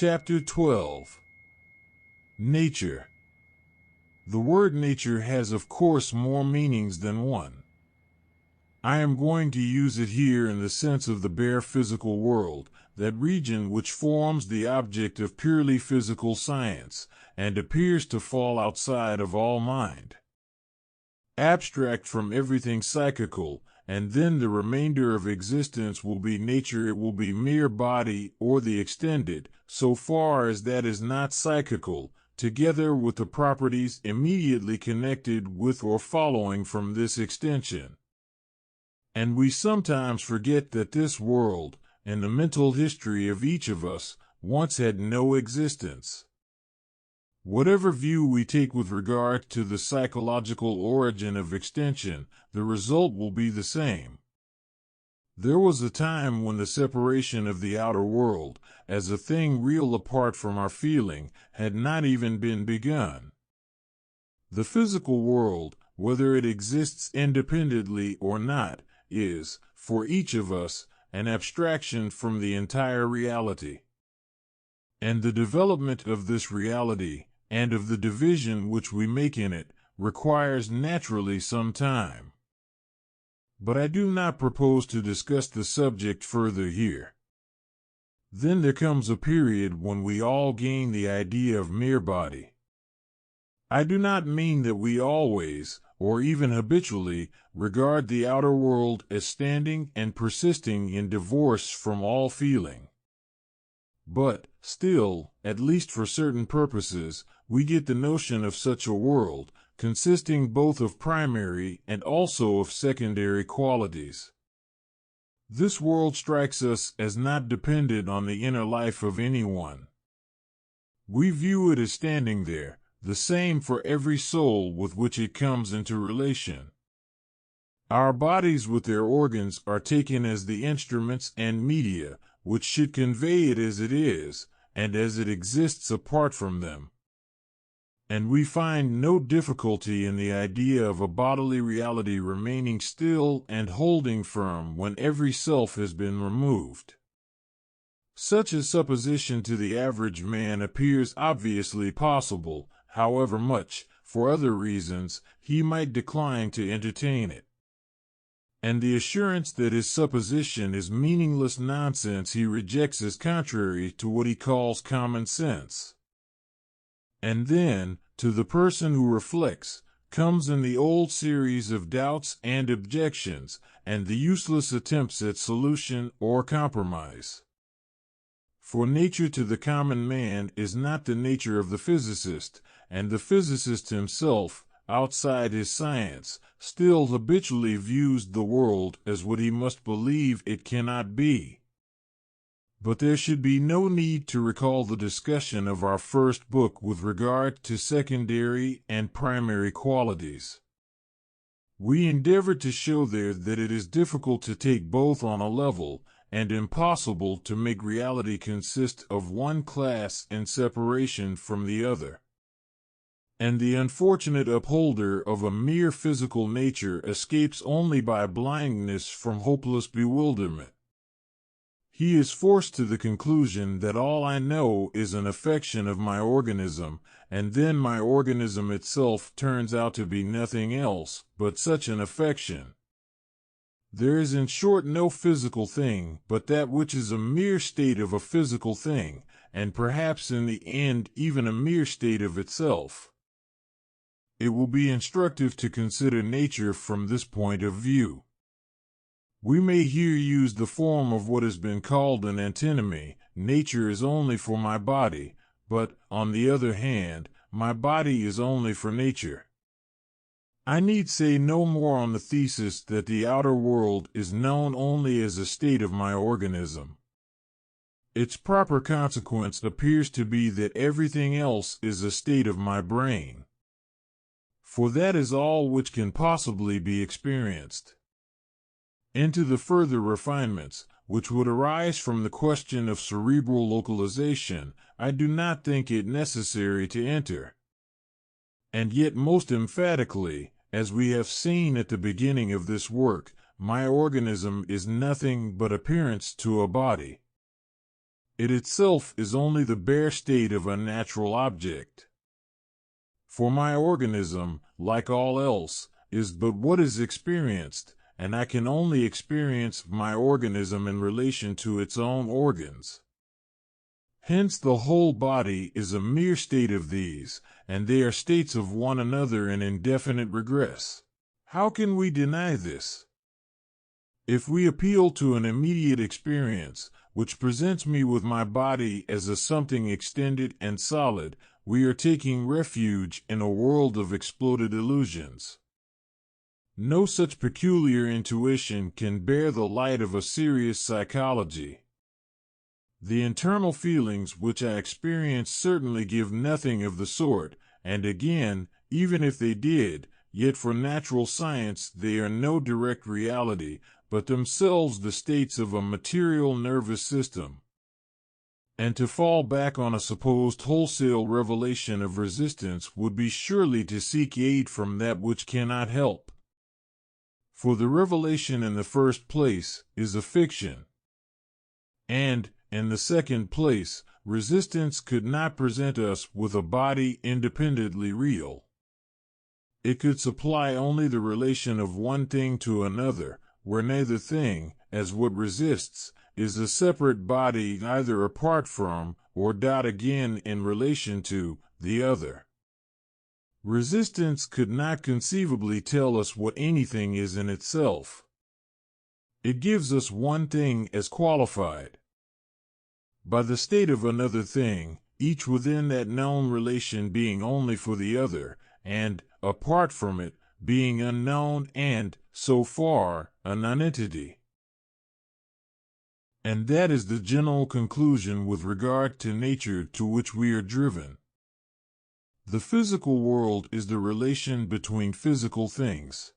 Chapter 12. Nature. The word nature has of course more meanings than one. I am going to use it here in the sense of the bare physical world, that region which forms the object of purely physical science, and appears to fall outside of all mind. Abstract from everything psychical, and then the remainder of existence will be nature. It will be mere body, or the extended, so far as that is not psychical, together with the properties immediately connected with or following from this extension. And we sometimes forget that this world, and the mental history of each of us, once had no existence. Whatever view we take with regard to the psychological origin of extension, the result will be the same. There was a time when the separation of the outer world, as a thing real apart from our feeling, had not even been begun. The physical world, whether it exists independently or not, is, for each of us, an abstraction from the entire reality. And the development of this reality, and of the division which we make in it, requires naturally some time. But I do not propose to discuss the subject further here. Then there comes a period when we all gain the idea of mere body. I do not mean that we always, or even habitually, regard the outer world as standing and persisting in divorce from all feeling. But, still, at least for certain purposes, we get the notion of such a world, consisting both of primary and also of secondary qualities. This world strikes us as not dependent on the inner life of anyone. We view it as standing there, the same for every soul with which it comes into relation. Our bodies with their organs are taken as the instruments and media which should convey it as it is, and as it exists apart from them. And we find no difficulty in the idea of a bodily reality remaining still and holding firm when every self has been removed. Such a supposition to the average man appears obviously possible, however much, for other reasons, he might decline to entertain it. And the assurance that his supposition is meaningless nonsense he rejects as contrary to what he calls common sense. And then, to the person who reflects, comes in the old series of doubts and objections, and the useless attempts at solution or compromise. For nature to the common man is not the nature of the physicist, and the physicist himself, outside his science, still habitually views the world as what he must believe it cannot be. But there should be no need to recall the discussion of our first book with regard to secondary and primary qualities. We endeavored to show there that it is difficult to take both on a level, and impossible to make reality consist of one class in separation from the other. And the unfortunate upholder of a mere physical nature escapes only by blindness from hopeless bewilderment. He is forced to the conclusion that all I know is an affection of my organism, and then my organism itself turns out to be nothing else but such an affection. There is in short no physical thing but that which is a mere state of a physical thing, and perhaps in the end even a mere state of itself. It will be instructive to consider nature from this point of view. We may here use the form of what has been called an antinomy: nature is only for my body, but, on the other hand, my body is only for nature. I need say no more on the thesis that the outer world is known only as a state of my organism. Its proper consequence appears to be that everything else is a state of my brain. For that is all which can possibly be experienced. Into the further refinements, which would arise from the question of cerebral localization, I do not think it necessary to enter. And yet most emphatically, as we have seen at the beginning of this work, my organism is nothing but appearance to a body. It itself is only the bare state of a natural object. For my organism, like all else, is but what is experienced, and I can only experience my organism in relation to its own organs. Hence the whole body is a mere state of these, and they are states of one another in indefinite regress. How can we deny this? If we appeal to an immediate experience, which presents me with my body as a something extended and solid, we are taking refuge in a world of exploded illusions. No such peculiar intuition can bear the light of a serious psychology. The internal feelings which I experience certainly give nothing of the sort, and again, even if they did, yet for natural science they are no direct reality, but themselves the states of a material nervous system. And to fall back on a supposed wholesale revelation of resistance would be surely to seek aid from that which cannot help. For the revelation in the first place is a fiction. And, in the second place, resistance could not present us with a body independently real. It could supply only the relation of one thing to another, where neither thing, as what resists, is a separate body either apart from, or again in relation to, the other. Resistance could not conceivably tell us what anything is in itself. It gives us one thing as qualified by the state of another thing, each within that known relation being only for the other, and, apart from it, being unknown and, so far, a nonentity. And that is the general conclusion with regard to nature to which we are driven. The physical world is the relation between physical things.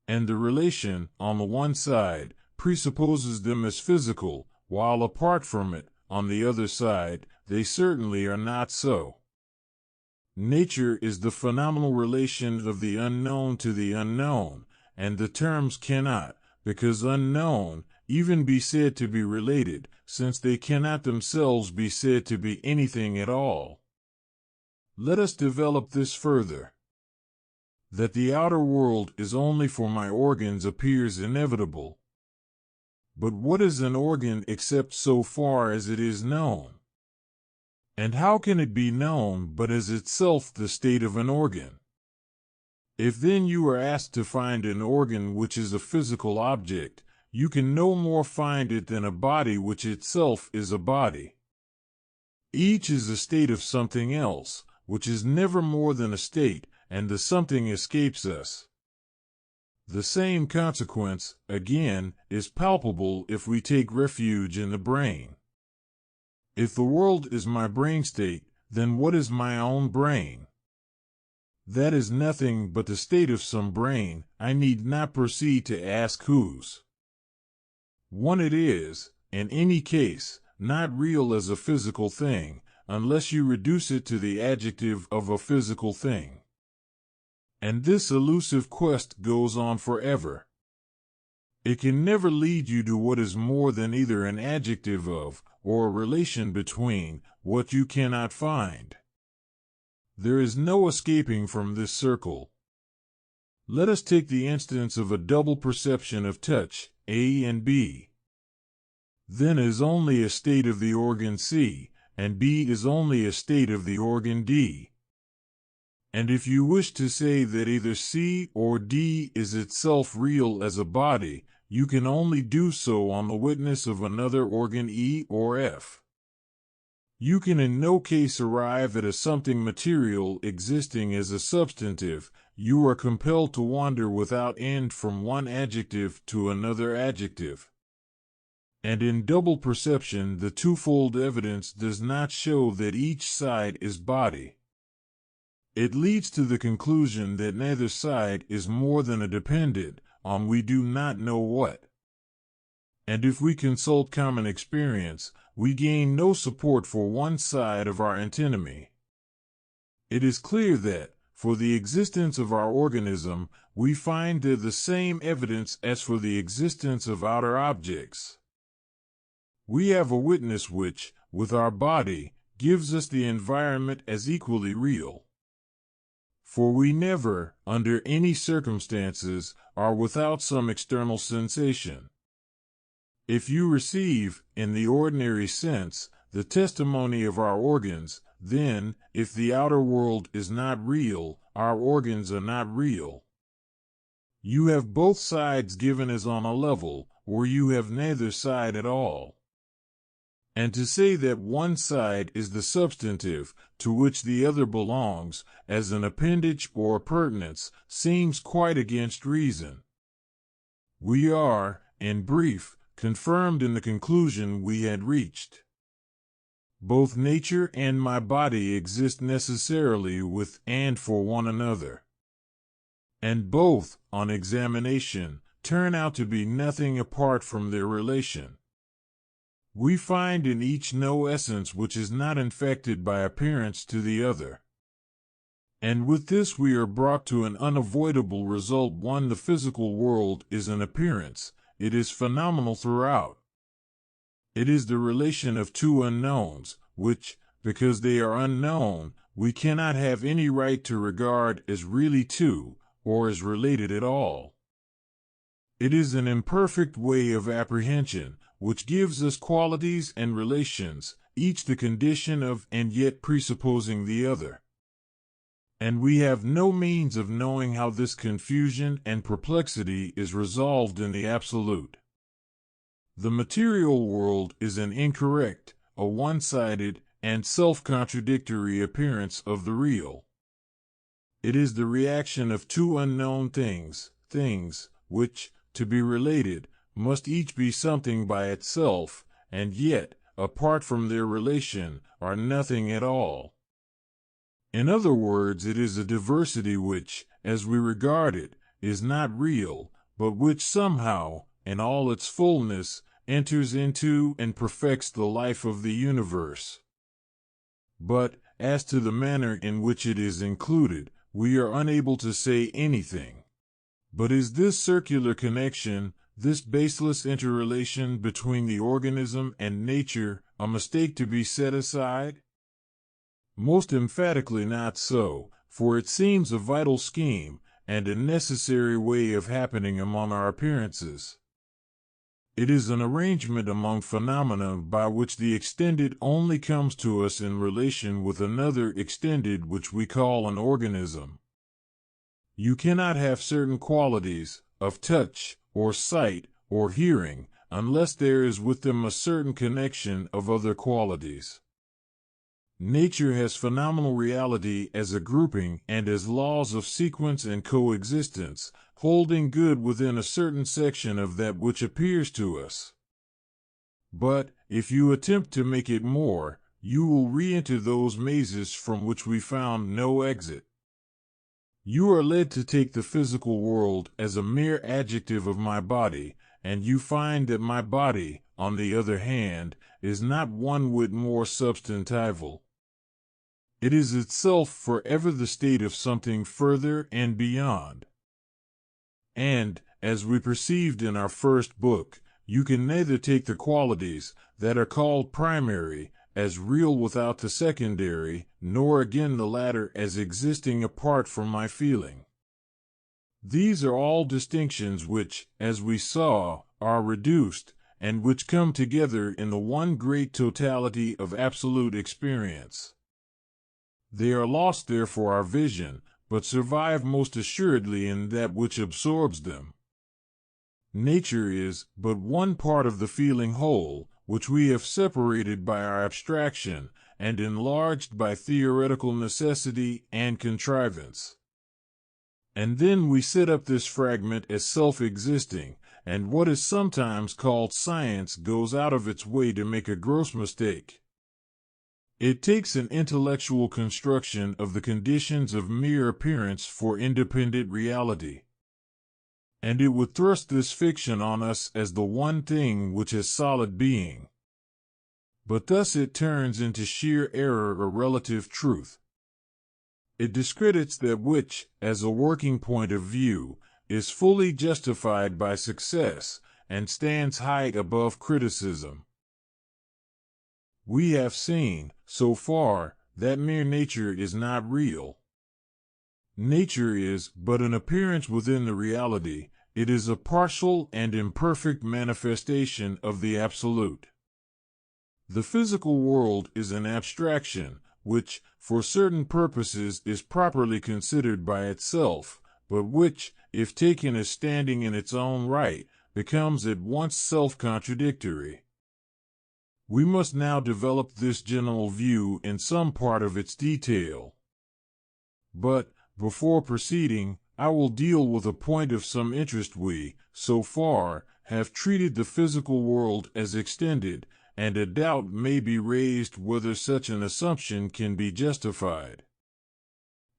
And the relation, on the one side, presupposes them as physical, while apart from it, on the other side, they certainly are not so. Nature is the phenomenal relation of the unknown to the unknown, and the terms cannot, because unknown, even be said to be related, since they cannot themselves be said to be anything at all. Let us develop this further. That the outer world is only for my organs appears inevitable. But what is an organ except so far as it is known? And how can it be known but as itself the state of an organ? If then you are asked to find an organ which is a physical object, you can no more find it than a body which itself is a body. Each is a state of something else, which is never more than a state, and the something escapes us. The same consequence, again, is palpable if we take refuge in the brain. If the world is my brain state, then what is my own brain? That is nothing but the state of some brain. I need not proceed to ask whose. One it is, in any case, not real as a physical thing, unless you reduce it to the adjective of a physical thing. And this elusive quest goes on forever. It can never lead you to what is more than either an adjective of, or a relation between, what you cannot find. There is no escaping from this circle. Let us take the instance of a double perception of touch, A and B. Then is only a state of the organ C, and B is only a state of the organ D. And if you wish to say that either C or D is itself real as a body, you can only do so on the witness of another organ E or F. You can in no case arrive at a something material existing as a substantive. You are compelled to wander without end from one adjective to another adjective. And in double perception the twofold evidence does not show that each side is body. It leads to the conclusion that neither side is more than a dependent on we do not know what. And if we consult common experience, we gain no support for one side of our antinomy. It is clear that, for the existence of our organism, we find there the same evidence as for the existence of outer objects. We have a witness which, with our body, gives us the environment as equally real. For we never, under any circumstances, are without some external sensation. If you receive, in the ordinary sense, the testimony of our organs, then, if the outer world is not real, our organs are not real. You have both sides given as on a level, or you have neither side at all. And to say that one side is the substantive, to which the other belongs, as an appendage or appurtenance, seems quite against reason. We are, in brief, confirmed in the conclusion we had reached. Both nature and my body exist necessarily with and for one another. And both, on examination, turn out to be nothing apart from their relation. We find in each no essence which is not infected by appearance to the other. And with this we are brought to an unavoidable result. One, the physical world is an appearance, it is phenomenal throughout. It is the relation of two unknowns, which, because they are unknown, we cannot have any right to regard as really two, or as related at all. It is an imperfect way of apprehension, which gives us qualities and relations, each the condition of and yet presupposing the other. And we have no means of knowing how this confusion and perplexity is resolved in the absolute. The material world is an incorrect, a one-sided, and self-contradictory appearance of the real. It is the reaction of two unknown things, which, to be related, must each be something by itself, and yet, apart from their relation, are nothing at all. In other words, it is a diversity which, as we regard it, is not real, but which somehow, in all its fullness, enters into and perfects the life of the universe. But, as to the manner in which it is included, we are unable to say anything. But is this circular connection, this baseless interrelation between the organism and nature, a mistake to be set aside? Most emphatically not so, for it seems a vital scheme, and a necessary way of happening among our appearances. It is an arrangement among phenomena by which the extended only comes to us in relation with another extended which we call an organism. You cannot have certain qualities, of touch, or sight, or hearing, unless there is with them a certain connection of other qualities. Nature has phenomenal reality as a grouping and as laws of sequence and coexistence, holding good within a certain section of that which appears to us. But, if you attempt to make it more, you will re-enter those mazes from which we found no exit. You are led to take the physical world as a mere adjective of my body, and you find that my body, on the other hand, is not one whit more substantival. It is itself forever the state of something further and beyond. And, as we perceived in our first book, you can neither take the qualities that are called primary as real without the secondary, nor again the latter as existing apart from my feeling. These are all distinctions which, as we saw, are reduced, and which come together in the one great totality of absolute experience. They are lost there for our vision, but survive most assuredly in that which absorbs them. Nature is but one part of the feeling whole, which we have separated by our abstraction, and enlarged by theoretical necessity and contrivance. And then we set up this fragment as self-existing, and what is sometimes called science goes out of its way to make a gross mistake. It takes an intellectual construction of the conditions of mere appearance for independent reality. And it would thrust this fiction on us as the one thing which has solid being. But thus it turns into sheer error or relative truth. It discredits that which, as a working point of view, is fully justified by success, and stands high above criticism. We have seen, so far, that mere nature is not real. Nature is but an appearance within the reality. It is a partial and imperfect manifestation of the absolute. The physical world is an abstraction, which, for certain purposes, is properly considered by itself, but which, if taken as standing in its own right, becomes at once self-contradictory. We must now develop this general view in some part of its detail. But, before proceeding, I will deal with a point of some interest. We, so far, have treated the physical world as extended, and a doubt may be raised whether such an assumption can be justified.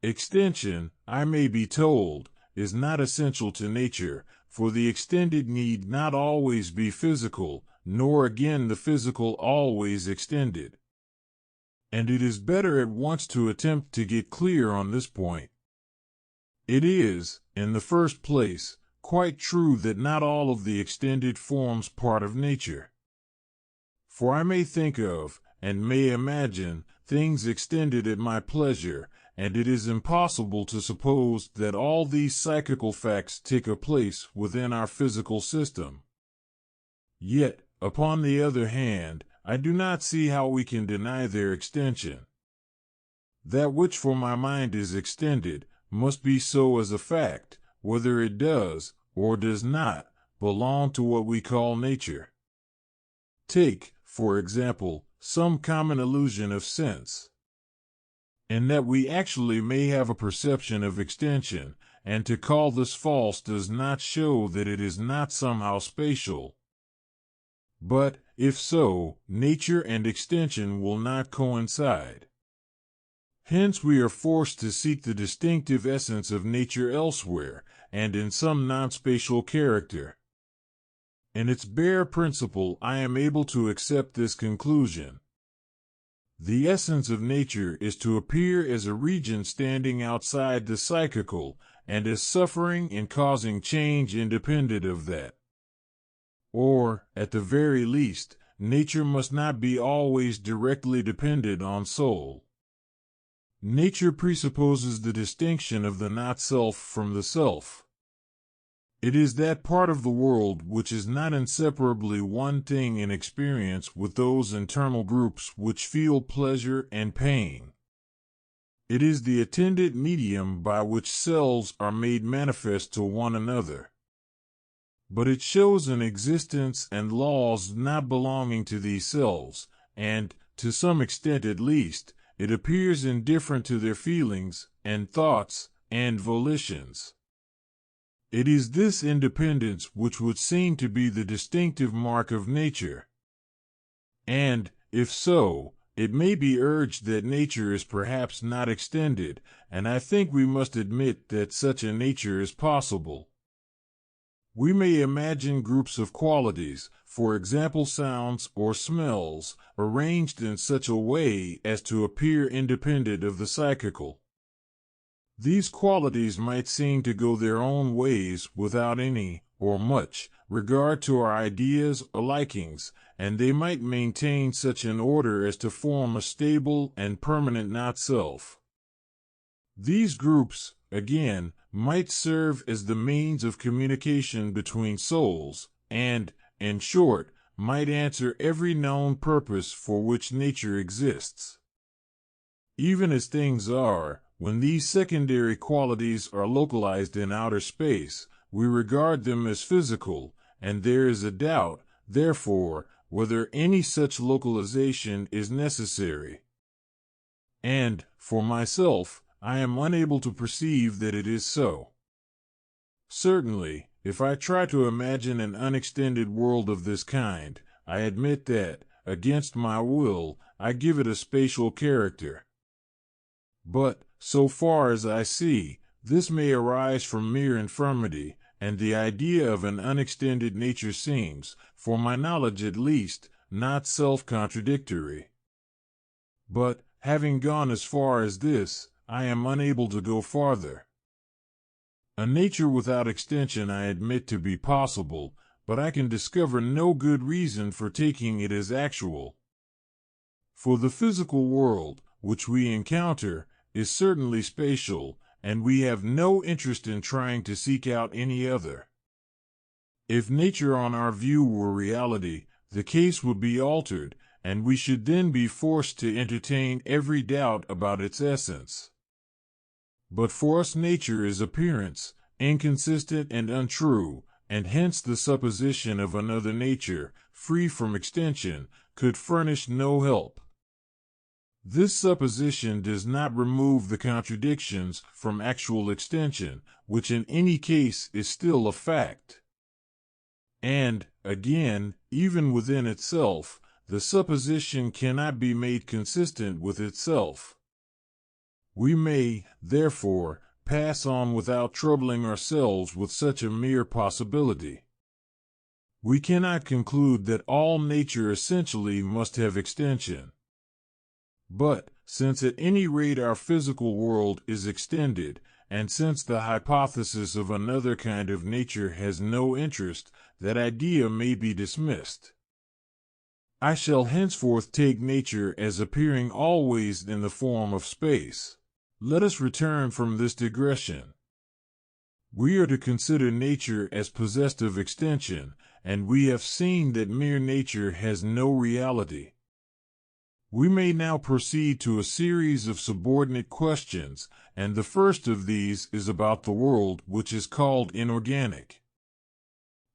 Extension, I may be told, is not essential to nature, for the extended need not always be physical, nor again the physical always extended. And it is better at once to attempt to get clear on this point. It is, in the first place, quite true that not all of the extended forms part of nature. For I may think of, and may imagine, things extended at my pleasure, and it is impossible to suppose that all these psychical facts take a place within our physical system. Yet, upon the other hand, I do not see how we can deny their extension. That which for my mind is extended must be so as a fact, whether it does, or does not, belong to what we call nature. Take, for example, some common illusion of sense. And that we actually may have a perception of extension, and to call this false does not show that it is not somehow spatial. But, if so, nature and extension will not coincide. Hence we are forced to seek the distinctive essence of nature elsewhere, and in some non-spatial character. In its bare principle I am able to accept this conclusion. The essence of nature is to appear as a region standing outside the psychical, and as suffering and causing change independent of that. Or, at the very least, nature must not be always directly dependent on soul. Nature presupposes the distinction of the not-self from the self. It is that part of the world which is not inseparably one thing in experience with those internal groups which feel pleasure and pain. It is the attendant medium by which selves are made manifest to one another. But it shows an existence and laws not belonging to these selves, and, to some extent at least, it appears indifferent to their feelings, and thoughts, and volitions. It is this independence which would seem to be the distinctive mark of nature. And, if so, it may be urged that nature is perhaps not extended, and I think we must admit that such a nature is possible. We may imagine groups of qualities, for example sounds or smells, arranged in such a way as to appear independent of the psychical. These qualities might seem to go their own ways without any, or much, regard to our ideas or likings, and they might maintain such an order as to form a stable and permanent not-self. These groups, again, might serve as the means of communication between souls, and, in short, might answer every known purpose for which nature exists. Even as things are, when these secondary qualities are localized in outer space, we regard them as physical, and there is a doubt, therefore, whether any such localization is necessary. And, for myself, I am unable to perceive that it is so. Certainly, if I try to imagine an unextended world of this kind, I admit that, against my will, I give it a spatial character. But, so far as I see, this may arise from mere infirmity, and the idea of an unextended nature seems, for my knowledge at least, not self-contradictory. But, having gone as far as this, I am unable to go farther. A nature without extension I admit to be possible, but I can discover no good reason for taking it as actual. For the physical world, which we encounter, is certainly spatial, and we have no interest in trying to seek out any other. If nature on our view were reality, the case would be altered, and we should then be forced to entertain every doubt about its essence. But for us nature is appearance, inconsistent and untrue, and hence the supposition of another nature, free from extension, could furnish no help. This supposition does not remove the contradictions from actual extension, which in any case is still a fact. And, again, even within itself, the supposition cannot be made consistent with itself. We may, therefore, pass on without troubling ourselves with such a mere possibility. We cannot conclude that all nature essentially must have extension. But, since at any rate our physical world is extended, and since the hypothesis of another kind of nature has no interest, that idea may be dismissed. I shall henceforth take nature as appearing always in the form of space. Let us return from this digression. We are to consider nature as possessed of extension, and we have seen that mere nature has no reality. We may now proceed to a series of subordinate questions, and the first of these is about the world, which is called inorganic.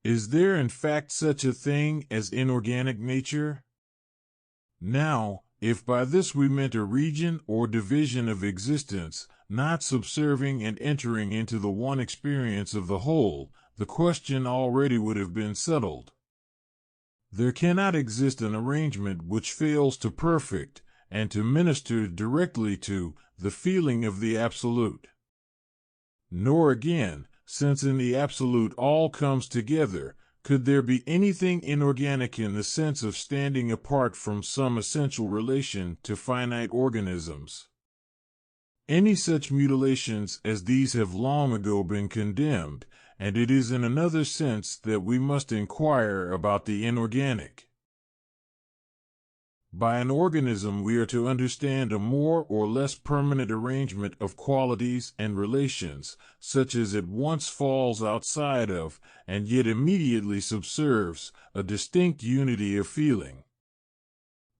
Is there in fact such a thing as inorganic nature? Now, if by this we meant a region or division of existence, not subserving and entering into the one experience of the whole, the question already would have been settled. There cannot exist an arrangement which fails to perfect, and to minister directly to, the feeling of the absolute. Nor again, since in the absolute all comes together, could there be anything inorganic in the sense of standing apart from some essential relation to finite organisms. Any such mutilations as these have long ago been condemned, and it is in another sense that we must inquire about the inorganic. By an organism we are to understand a more or less permanent arrangement of qualities and relations, such as at once falls outside of, and yet immediately subserves, a distinct unity of feeling.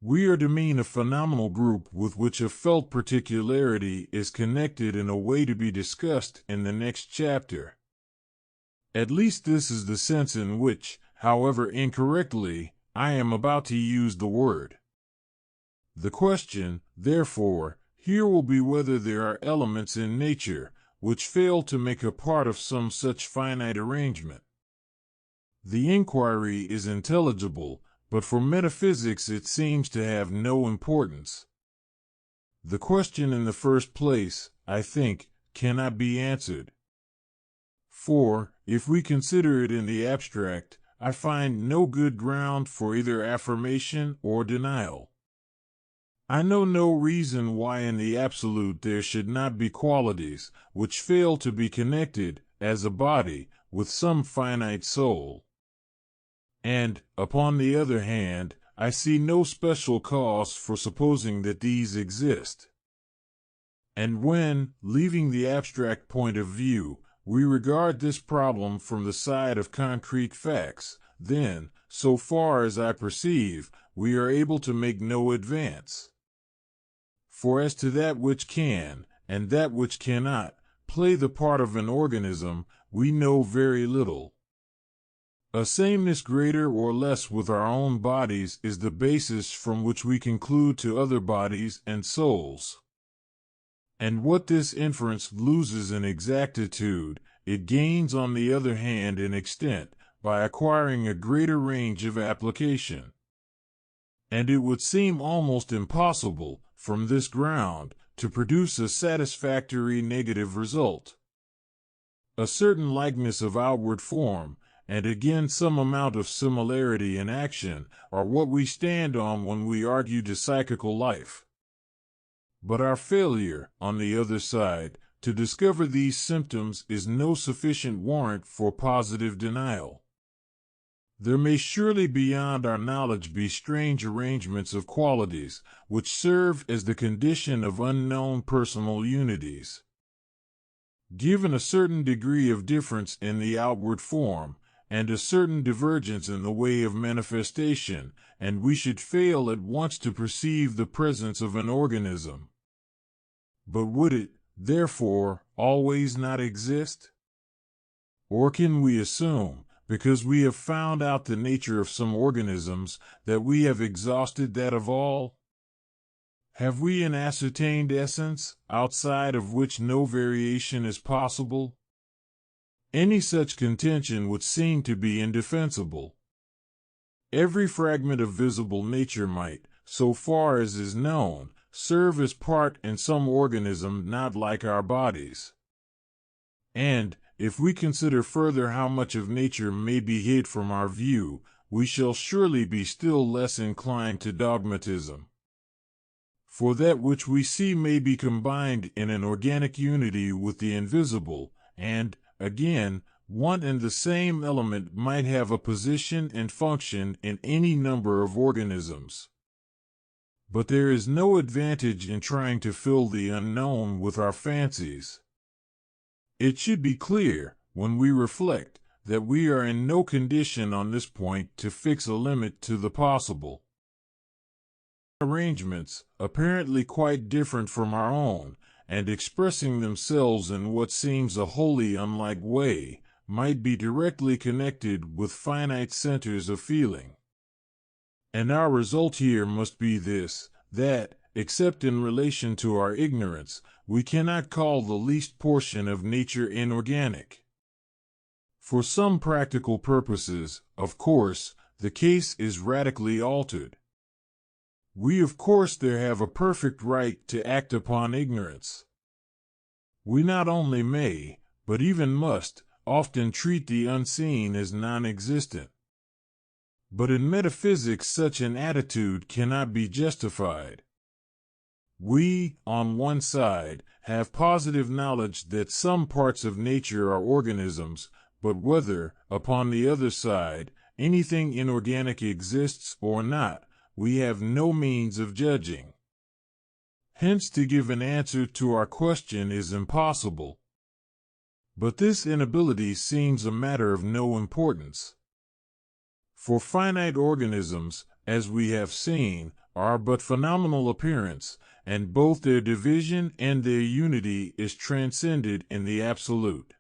We are to mean a phenomenal group with which a felt particularity is connected in a way to be discussed in the next chapter. At least this is the sense in which, however incorrectly, I am about to use the word. The question, therefore, here will be whether there are elements in nature which fail to make a part of some such finite arrangement. The inquiry is intelligible, but for metaphysics it seems to have no importance. The question in the first place, I think, cannot be answered. For, if we consider it in the abstract, I find no good ground for either affirmation or denial. I know no reason why in the absolute there should not be qualities which fail to be connected, as a body, with some finite soul. And, upon the other hand, I see no special cause for supposing that these exist. And when, leaving the abstract point of view, we regard this problem from the side of concrete facts, then, so far as I perceive, we are able to make no advance. For as to that which can, and that which cannot, play the part of an organism, we know very little. A sameness greater or less with our own bodies is the basis from which we conclude to other bodies and souls. And what this inference loses in exactitude, it gains on the other hand in extent, by acquiring a greater range of application. And it would seem almost impossible, from this ground, to produce a satisfactory negative result. A certain likeness of outward form, and again some amount of similarity in action, are what we stand on when we argue to psychical life. But our failure, on the other side, to discover these symptoms is no sufficient warrant for positive denial. There may surely beyond our knowledge be strange arrangements of qualities, which serve as the condition of unknown personal unities. Given a certain degree of difference in the outward form, and a certain divergence in the way of manifestation, and we should fail at once to perceive the presence of an organism. But would it, therefore, always not exist? Or can we assume, because we have found out the nature of some organisms, that we have exhausted that of all? Have we an ascertained essence, outside of which no variation is possible? Any such contention would seem to be indefensible. Every fragment of visible nature might, so far as is known, serve as part in some organism not like our bodies. And, if we consider further how much of nature may be hid from our view, we shall surely be still less inclined to dogmatism. For that which we see may be combined in an organic unity with the invisible, and, again, one and the same element might have a position and function in any number of organisms. But there is no advantage in trying to fill the unknown with our fancies. It should be clear, when we reflect, that we are in no condition on this point to fix a limit to the possible. Arrangements, apparently quite different from our own, and expressing themselves in what seems a wholly unlike way, might be directly connected with finite centers of feeling. And our result here must be this, that, except in relation to our ignorance, we cannot call the least portion of nature inorganic. For some practical purposes, of course, the case is radically altered. We of course there have a perfect right to act upon ignorance. We not only may, but even must, often treat the unseen as non-existent. But in metaphysics such an attitude cannot be justified. We, on one side, have positive knowledge that some parts of nature are organisms, but whether, upon the other side, anything inorganic exists or not, we have no means of judging. Hence to give an answer to our question is impossible. But this inability seems a matter of no importance. For finite organisms, as we have seen, are but phenomenal appearance, and both their division and their unity is transcended in the absolute.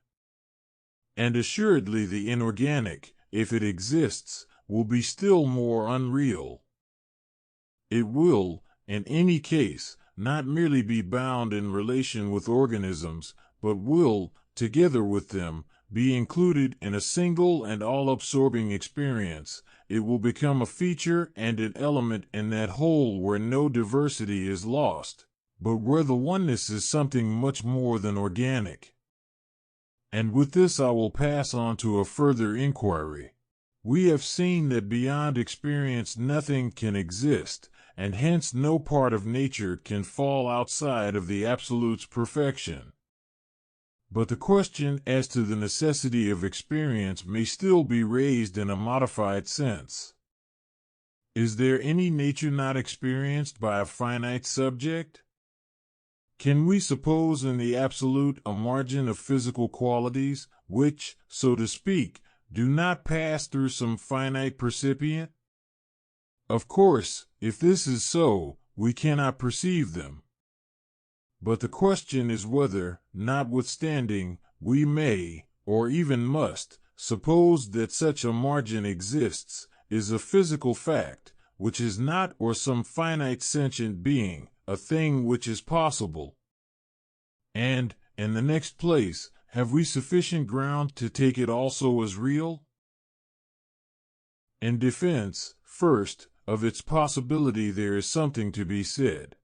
And assuredly the inorganic, if it exists, will be still more unreal. It will, in any case, not merely be bound in relation with organisms, but will, together with them, be included in a single and all-absorbing experience. It will become a feature and an element in that whole where no diversity is lost, but where the oneness is something much more than organic. And with this I will pass on to a further inquiry. We have seen that beyond experience nothing can exist, and hence no part of nature can fall outside of the Absolute's perfection. But the question as to the necessity of experience may still be raised in a modified sense. Is there any nature not experienced by a finite subject? Can we suppose in the Absolute a margin of physical qualities, which, so to speak, do not pass through some finite percipient? Of course, if this is so, we cannot perceive them. But the question is whether, notwithstanding, we may, or even must, suppose that such a margin exists, is a physical fact, which is not or some finite sentient being, a thing which is possible. And, in the next place, have we sufficient ground to take it also as real? In defense, first, of its possibility there is something to be said.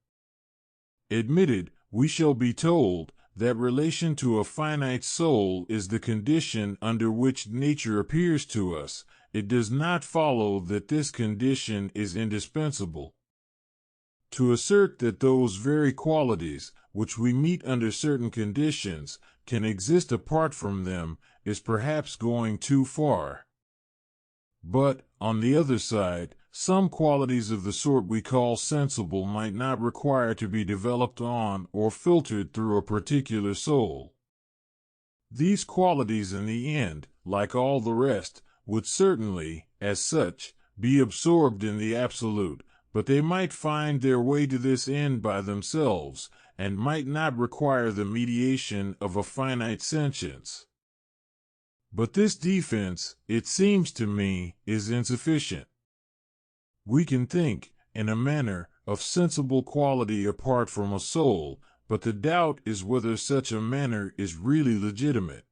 Admitted, we shall be told, that relation to a finite soul is the condition under which nature appears to us. It does not follow that this condition is indispensable. To assert that those very qualities, which we meet under certain conditions, can exist apart from them, is perhaps going too far. But, on the other side, some qualities of the sort we call sensible might not require to be developed on or filtered through a particular soul. These qualities in the end, like all the rest, would certainly, as such, be absorbed in the absolute, but they might find their way to this end by themselves, and might not require the mediation of a finite sentience. But this defense, it seems to me, is insufficient. We can think, in a manner, of sensible quality apart from a soul, but the doubt is whether such a manner is really legitimate.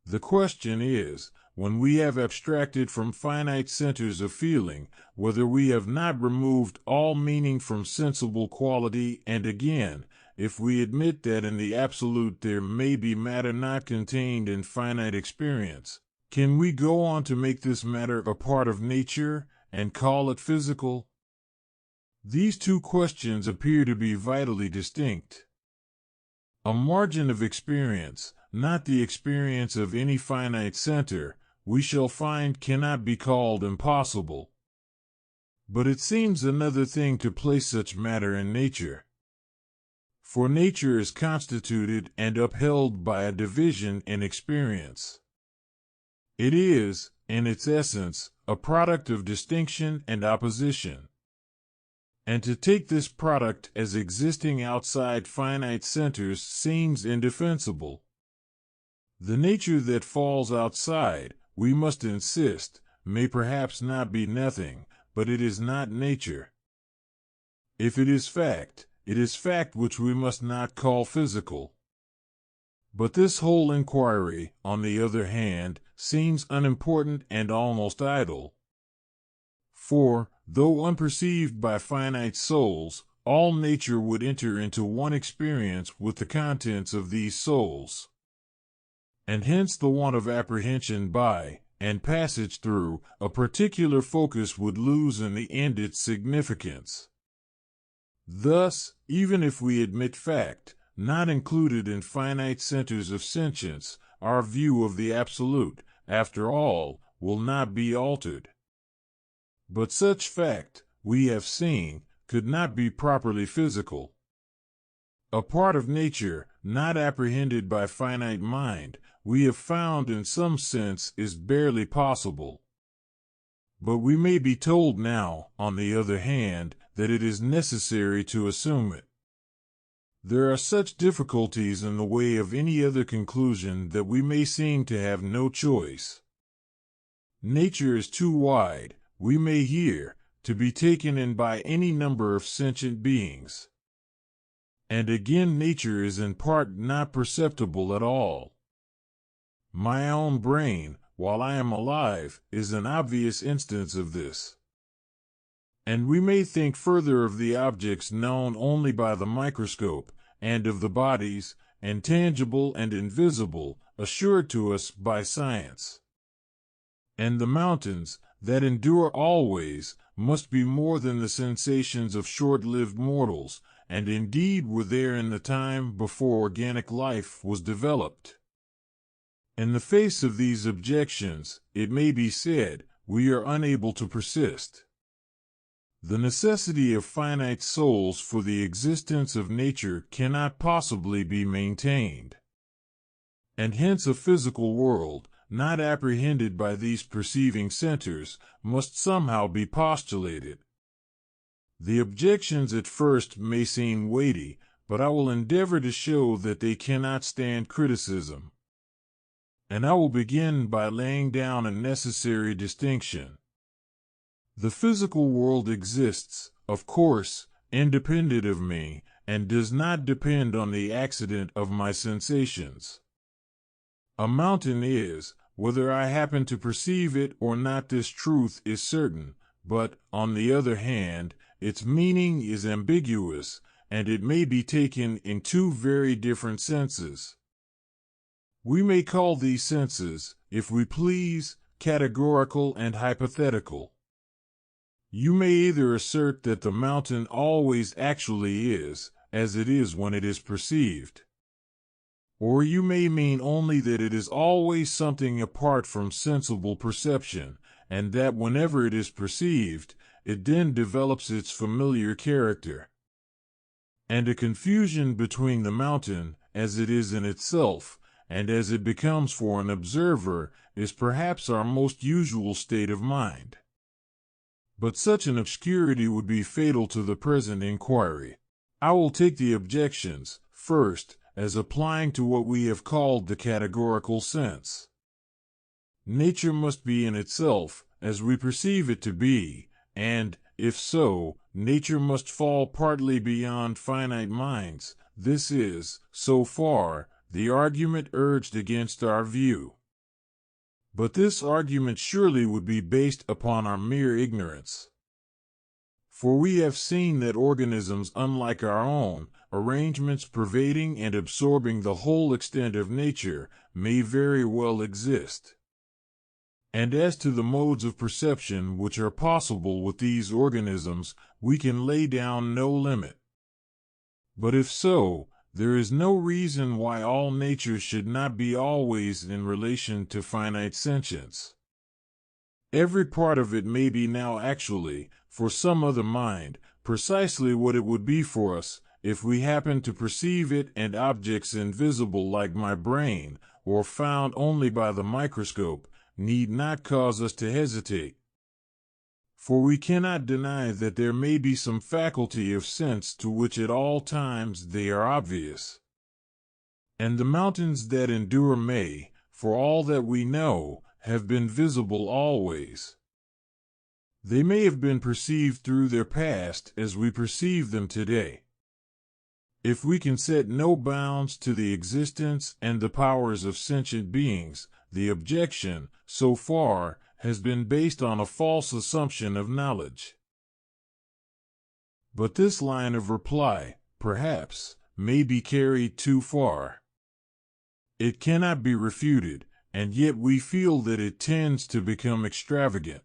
The question is, when we have abstracted from finite centers of feeling, whether we have not removed all meaning from sensible quality, and again, if we admit that in the absolute there may be matter not contained in finite experience, can we go on to make this matter a part of nature, and call it physical? These two questions appear to be vitally distinct. A margin of experience, not the experience of any finite center, we shall find cannot be called impossible. But it seems another thing to place such matter in nature. For nature is constituted and upheld by a division in experience. It is, in its essence, a product of distinction and opposition. And to take this product as existing outside finite centers seems indefensible. The nature that falls outside, we must insist, may perhaps not be nothing, but it is not nature. If it is fact which we must not call physical. But this whole inquiry, on the other hand, seems unimportant and almost idle. For, though unperceived by finite souls, all nature would enter into one experience with the contents of these souls. And hence the want of apprehension by, and passage through, a particular focus would lose in the end its significance. Thus, even if we admit fact, not included in finite centers of sentience, our view of the absolute, after all, will not be altered. But such fact, we have seen, could not be properly physical. A part of nature, not apprehended by finite mind, we have found in some sense is barely possible. But we may be told now, on the other hand, that it is necessary to assume it. There are such difficulties in the way of any other conclusion that we may seem to have no choice. Nature is too wide, we may hear, to be taken in by any number of sentient beings. And again nature is in part not perceptible at all. My own brain, while I am alive, is an obvious instance of this. And we may think further of the objects known only by the microscope, and of the bodies, intangible and invisible, assured to us by science. And the mountains, that endure always, must be more than the sensations of short-lived mortals, and indeed were there in the time before organic life was developed. In the face of these objections, it may be said, we are unable to persist. The necessity of finite souls for the existence of nature cannot possibly be maintained. And hence a physical world, not apprehended by these perceiving centers, must somehow be postulated. The objections at first may seem weighty, but I will endeavor to show that they cannot stand criticism. And I will begin by laying down a necessary distinction. The physical world exists, of course, independent of me, and does not depend on the accident of my sensations. A mountain is, whether I happen to perceive it or not, this truth is certain, but, on the other hand, its meaning is ambiguous, and it may be taken in two very different senses. We may call these senses, if we please, categorical and hypothetical. You may either assert that the mountain always actually is, as it is when it is perceived. Or you may mean only that it is always something apart from sensible perception, and that whenever it is perceived, it then develops its familiar character. And a confusion between the mountain, as it is in itself, and as it becomes for an observer, is perhaps our most usual state of mind. But such an obscurity would be fatal to the present inquiry. I will take the objections, first, as applying to what we have called the categorical sense. Nature must be in itself, as we perceive it to be, and, if so, nature must fall partly beyond finite minds. This is, so far, the argument urged against our view. But this argument surely would be based upon our mere ignorance. For we have seen that organisms unlike our own, arrangements pervading and absorbing the whole extent of nature, may very well exist. And as to the modes of perception which are possible with these organisms, we can lay down no limit. But if so, there is no reason why all nature should not be always in relation to finite sentience. Every part of it may be now actually, for some other mind, precisely what it would be for us, if we happen to perceive it, and objects invisible like my brain, or found only by the microscope, need not cause us to hesitate. For we cannot deny that there may be some faculty of sense to which at all times they are obvious. And the mountains that endure may, for all that we know, have been visible always. They may have been perceived through their past as we perceive them today. If we can set no bounds to the existence and the powers of sentient beings, the objection, so far, has been based on a false assumption of knowledge. But this line of reply, perhaps, may be carried too far. It cannot be refuted, and yet we feel that it tends to become extravagant.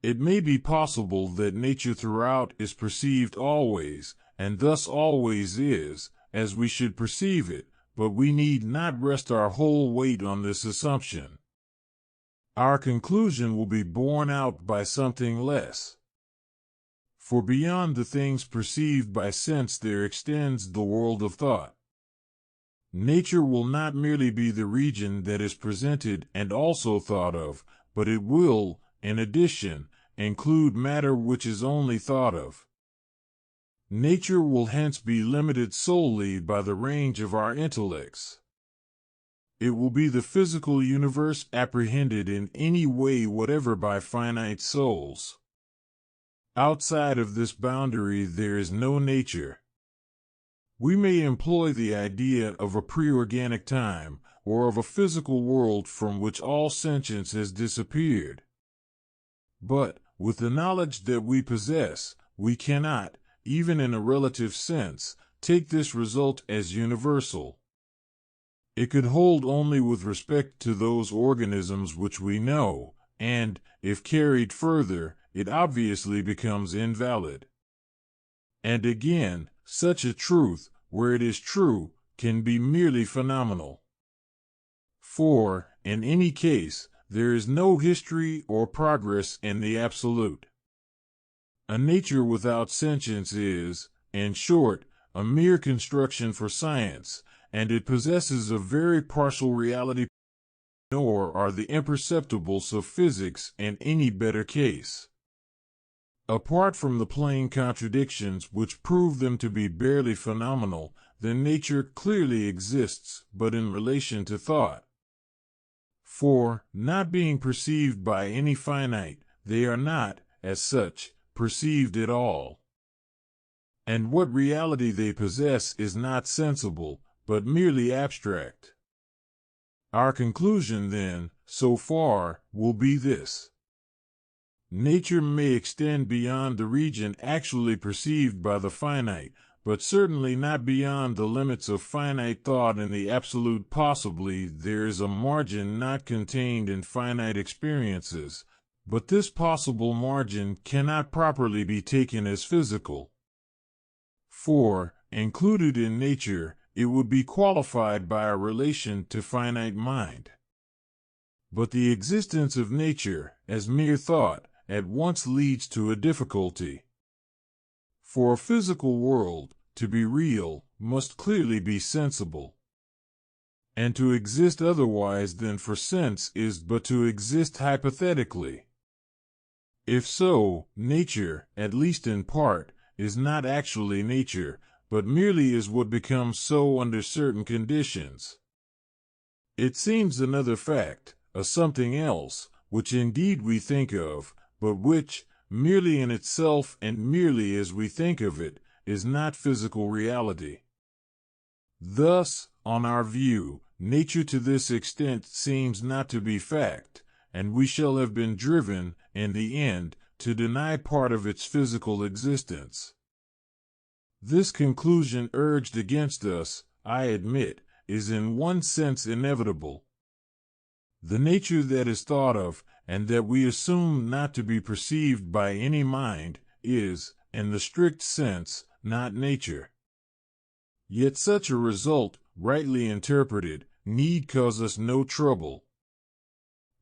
It may be possible that nature throughout is perceived always, and thus always is, as we should perceive it, but we need not rest our whole weight on this assumption. Our conclusion will be borne out by something less. For beyond the things perceived by sense there extends the world of thought. Nature will not merely be the region that is presented and also thought of, but it will, in addition, include matter which is only thought of. Nature will hence be limited solely by the range of our intellects. It will be the physical universe apprehended in any way whatever by finite souls. Outside of this boundary there is no nature. We may employ the idea of a pre-organic time, or of a physical world from which all sentience has disappeared. But, with the knowledge that we possess, we cannot, even in a relative sense, take this result as universal. It could hold only with respect to those organisms which we know, and, if carried further, it obviously becomes invalid. And again, such a truth, where it is true, can be merely phenomenal. For, in any case, there is no history or progress in the absolute. A nature without sentience is, in short, a mere construction for science, and it possesses a very partial reality, nor are the imperceptibles of physics in any better case. Apart from the plain contradictions which prove them to be barely phenomenal, then nature clearly exists, but in relation to thought. For, not being perceived by any finite, they are not, as such, perceived at all. And what reality they possess is not sensible, but merely abstract. Our conclusion, then, so far, will be this. Nature may extend beyond the region actually perceived by the finite, but certainly not beyond the limits of finite thought in the absolute. Possibly there is a margin not contained in finite experiences, but this possible margin cannot properly be taken as physical. For, included in nature, it would be qualified by a relation to finite mind. But the existence of nature, as mere thought, at once leads to a difficulty. For a physical world, to be real, must clearly be sensible. And to exist otherwise than for sense is but to exist hypothetically. If so, nature, at least in part, is not actually nature, but merely is what becomes so under certain conditions. It seems another fact, a something else, which indeed we think of, but which, merely in itself and merely as we think of it, is not physical reality. Thus, on our view, nature to this extent seems not to be fact, and we shall have been driven, in the end, to deny part of its physical existence. This conclusion urged against us, I admit, is in one sense inevitable. The nature that is thought of, and that we assume not to be perceived by any mind, is, in the strict sense, not nature. Yet such a result, rightly interpreted, need cause us no trouble.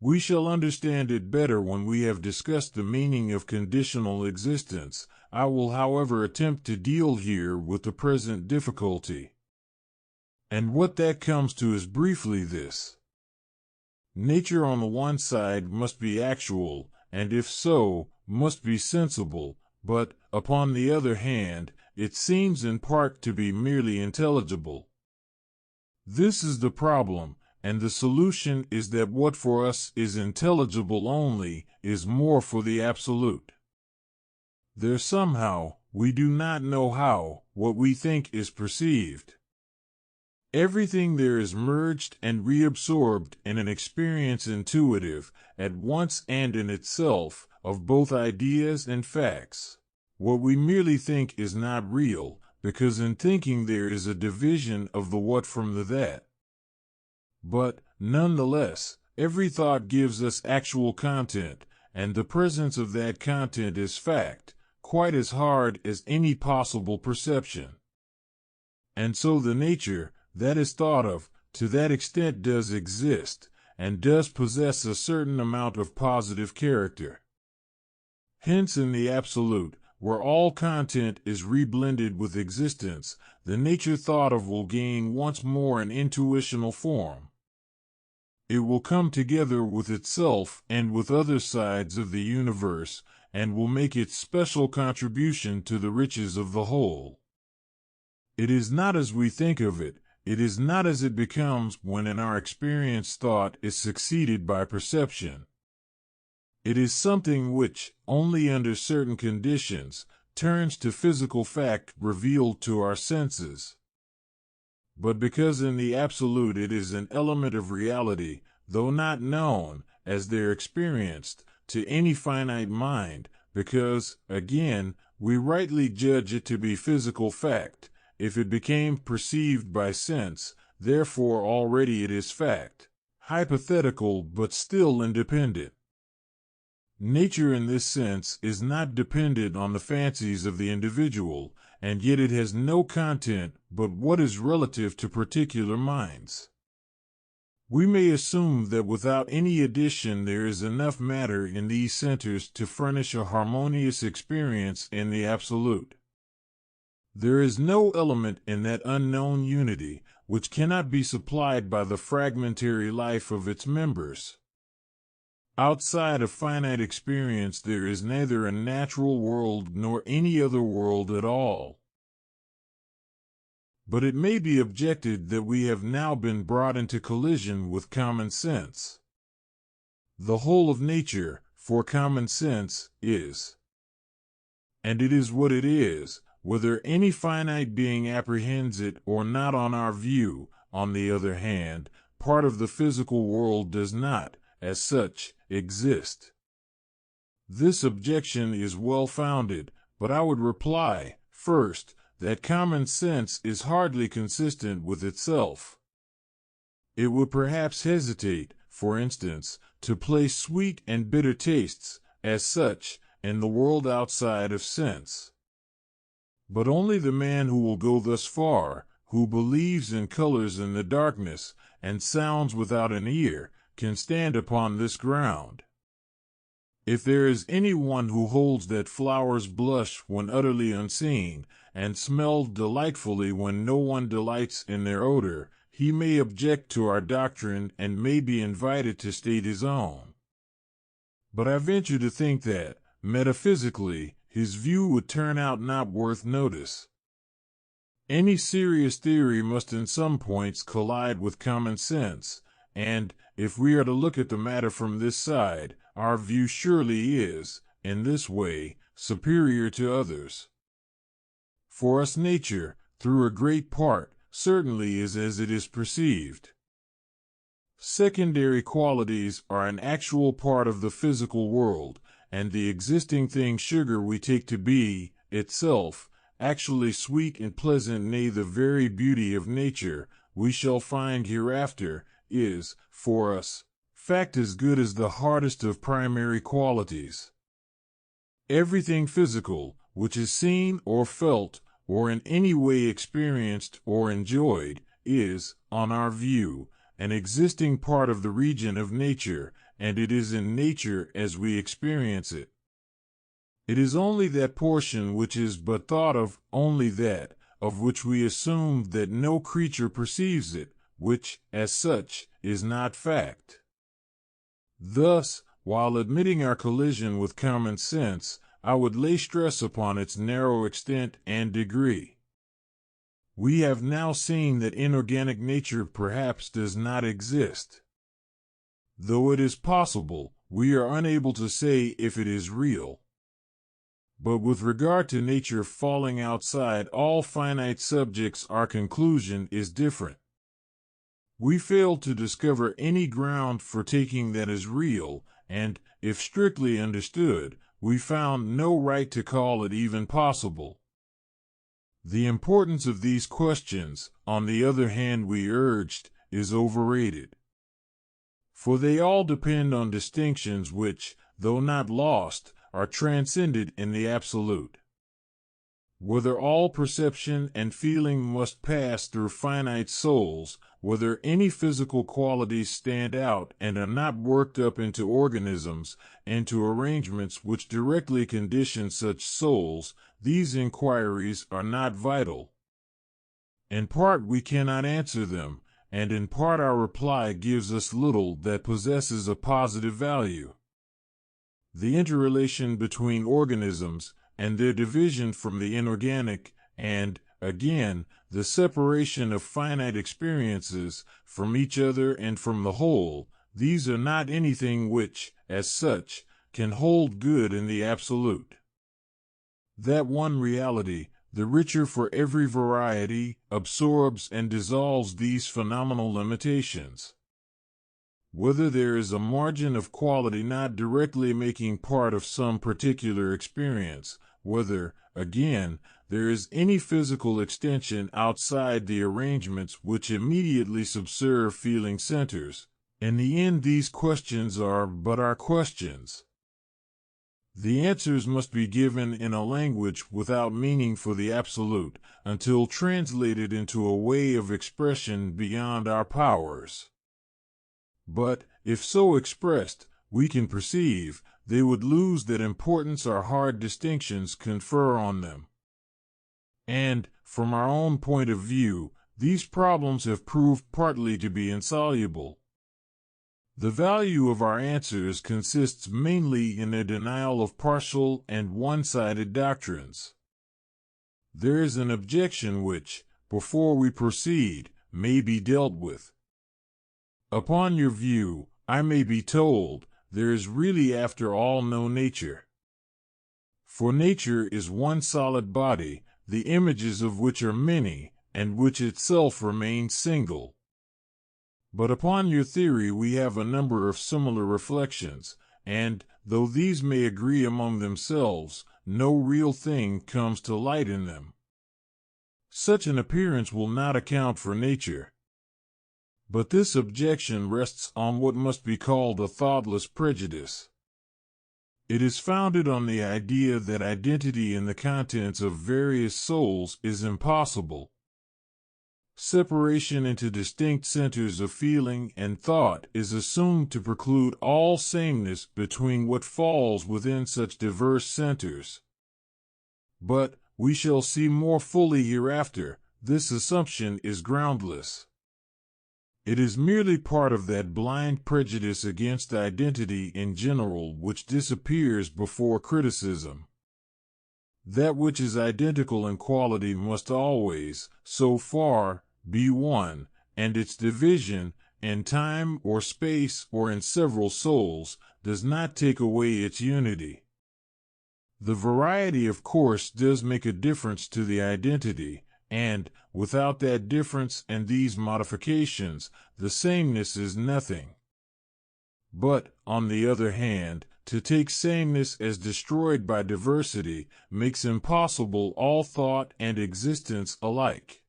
We shall understand it better when we have discussed the meaning of conditional existence. I will, however, attempt to deal here with the present difficulty. And what that comes to is briefly this. Nature on the one side must be actual, and if so, must be sensible, but, upon the other hand, it seems in part to be merely intelligible. This is the problem, and the solution is that what for us is intelligible only is more for the absolute. There somehow, we do not know how, what we think is perceived. Everything there is merged and reabsorbed in an experience intuitive, at once and in itself, of both ideas and facts. What we merely think is not real, because in thinking there is a division of the what from the that. But, nonetheless, every thought gives us actual content, and the presence of that content is fact, quite as hard as any possible perception. And so the nature, that is thought of, to that extent does exist, and does possess a certain amount of positive character. Hence in the absolute, where all content is reblended with existence, the nature thought of will gain once more an intuitional form. It will come together with itself and with other sides of the universe, and will make its special contribution to the riches of the whole. It is not as we think of it, it is not as it becomes when in our experience thought is succeeded by perception. It is something which, only under certain conditions, turns to physical fact revealed to our senses. But because in the absolute it is an element of reality, though not known, as there experienced, to any finite mind, because, again, we rightly judge it to be physical fact, if it became perceived by sense, therefore already it is fact, hypothetical but still independent. Nature in this sense is not dependent on the fancies of the individual, and yet it has no content but what is relative to particular minds. We may assume that without any addition there is enough matter in these centers to furnish a harmonious experience in the absolute. There is no element in that unknown unity which cannot be supplied by the fragmentary life of its members. Outside of finite experience there is neither a natural world nor any other world at all. But it may be objected that we have now been brought into collision with common sense. The whole of nature, for common sense, is. And it is what it is, whether any finite being apprehends it or not. On our view, on the other hand, part of the physical world does not, as such, exist. This objection is well founded, but I would reply, first, that common sense is hardly consistent with itself. It would perhaps hesitate, for instance, to place sweet and bitter tastes, as such, in the world outside of sense. But only the man who will go thus far, who believes in colors in the darkness, and sounds without an ear, can stand upon this ground. If there is anyone who holds that flowers blush when utterly unseen, and smell delightfully when no one delights in their odor, he may object to our doctrine and may be invited to state his own. But I venture to think that, metaphysically, his view would turn out not worth notice. Any serious theory must in some points collide with common sense, and, if we are to look at the matter from this side, our view surely is, in this way, superior to others. For us nature, through a great part, certainly is as it is perceived. Secondary qualities are an actual part of the physical world, and the existing thing sugar we take to be, itself, actually sweet and pleasant, nay, the very beauty of nature, we shall find hereafter, is, for us, fact as good as the hardest of primary qualities. Everything physical, which is seen or felt, or in any way experienced or enjoyed, is, on our view, an existing part of the region of nature, and it is in nature as we experience it. It is only that portion which is but thought of, only that, of which we assume that no creature perceives it, which, as such, is not fact. Thus, while admitting our collision with common sense, I would lay stress upon its narrow extent and degree. We have now seen that inorganic nature perhaps does not exist. Though it is possible, we are unable to say if it is real. But with regard to nature falling outside all finite subjects, our conclusion is different. We fail to discover any ground for taking that as real, and, if strictly understood, we found no right to call it even possible. The importance of these questions, on the other hand, we urged, is overrated. For they all depend on distinctions which, though not lost, are transcended in the absolute. Whether all perception and feeling must pass through finite souls, whether any physical qualities stand out and are not worked up into organisms, and to arrangements which directly condition such souls, these inquiries are not vital. In part we cannot answer them, and in part our reply gives us little that possesses a positive value. The interrelation between organisms, and their division from the inorganic, and, again, the separation of finite experiences from each other and from the whole, these are not anything which, as such, can hold good in the absolute. That one reality, the richer for every variety, absorbs and dissolves these phenomenal limitations. Whether there is a margin of quality not directly making part of some particular experience, whether, again, there is any physical extension outside the arrangements which immediately subserve feeling centers, in the end these questions are but our questions. The answers must be given in a language without meaning for the absolute, until translated into a way of expression beyond our powers. But, if so expressed, we can perceive, they would lose that importance our hard distinctions confer on them. And, from our own point of view, these problems have proved partly to be insoluble. The value of our answers consists mainly in a denial of partial and one-sided doctrines. There is an objection which, before we proceed, may be dealt with. Upon your view, I may be told, there is really after all no nature. For nature is one solid body, the images of which are many, and which itself remains single. But upon your theory we have a number of similar reflections, and, though these may agree among themselves, no real thing comes to light in them. Such an appearance will not account for nature. But this objection rests on what must be called a thoughtless prejudice. It is founded on the idea that identity in the contents of various souls is impossible. separation into distinct centers of feeling and thought is assumed to preclude all sameness between what falls within such diverse centers. But, we shall see more fully hereafter, this assumption is groundless. It is merely part of that blind prejudice against identity in general which disappears before criticism. That which is identical in quality must always, so far, be one, and its division, in time or space or in several souls, does not take away its unity. The variety, of course, does make a difference to the identity, and, without that difference and these modifications, the sameness is nothing. But, on the other hand, to take sameness as destroyed by diversity makes impossible all thought and existence alike.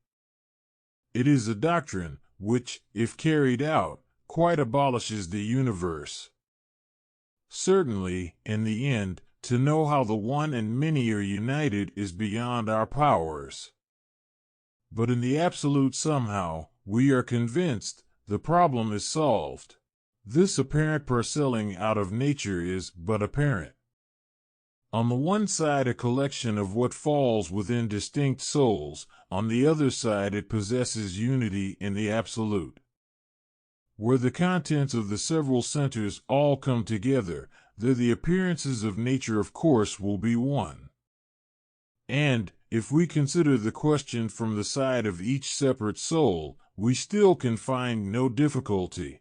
It is a doctrine which, if carried out, quite abolishes the universe. Certainly, in the end, to know how the one and many are united is beyond our powers. But in the absolute somehow, we are convinced, the problem is solved. This apparent parcelling out of nature is but apparent. On the one side a collection of what falls within distinct souls, on the other side it possesses unity in the absolute. Where the contents of the several centers all come together, there the appearances of nature of course will be one. And, if we consider the question from the side of each separate soul, we still can find no difficulty.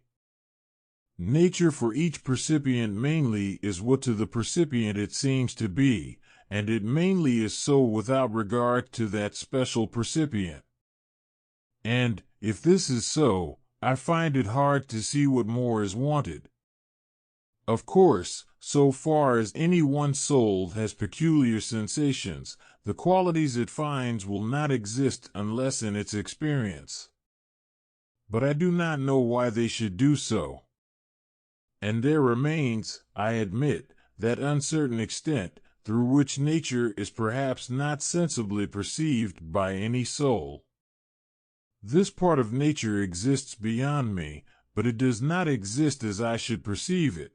Nature for each percipient mainly is what to the percipient it seems to be, and it mainly is so without regard to that special percipient. And, if this is so, I find it hard to see what more is wanted. Of course, so far as any one soul has peculiar sensations, the qualities it finds will not exist unless in its experience. But I do not know why they should do so. And there remains, I admit, that uncertain extent, through which nature is perhaps not sensibly perceived by any soul. This part of nature exists beyond me, but it does not exist as I should perceive it.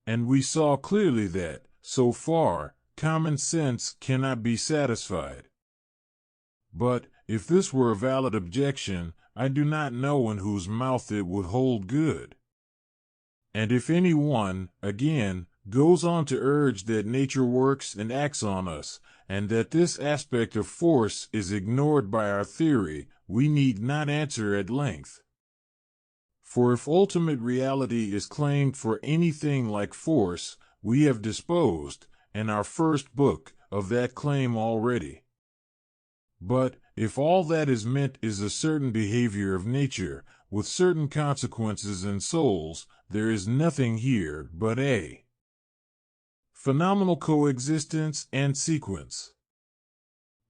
And we saw clearly that, so far, common sense cannot be satisfied. But, if this were a valid objection, I do not know in whose mouth it would hold good. And if any one, again, goes on to urge that nature works and acts on us, and that this aspect of force is ignored by our theory, we need not answer at length. For if ultimate reality is claimed for anything like force, we have disposed, in our first book, of that claim already. But, if all that is meant is a certain behavior of nature, with certain consequences in souls, there is nothing here but a phenomenal coexistence and sequence.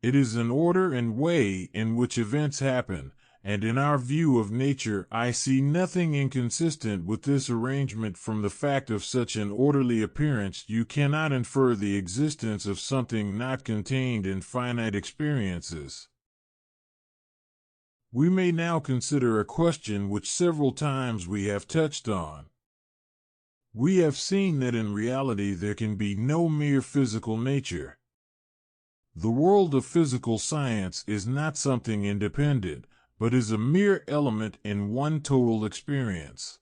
It is an order and way in which events happen, and in our view of nature I see nothing inconsistent with this arrangement. From the fact of such an orderly appearance you cannot infer the existence of something not contained in finite experiences. We may now consider a question which several times we have touched on. We have seen that in reality there can be no mere physical nature. The world of physical science is not something independent, but is a mere element in one total experience.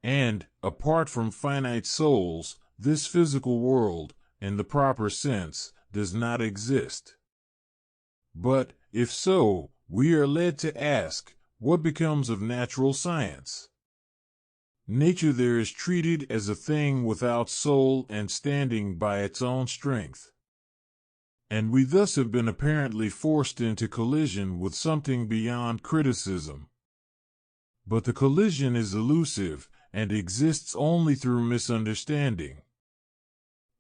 And, apart from finite souls, this physical world, in the proper sense, does not exist. But, if so, we are led to ask, what becomes of natural science? Nature there is treated as a thing without soul and standing by its own strength. And we thus have been apparently forced into collision with something beyond criticism. But the collision is elusive, and exists only through misunderstanding.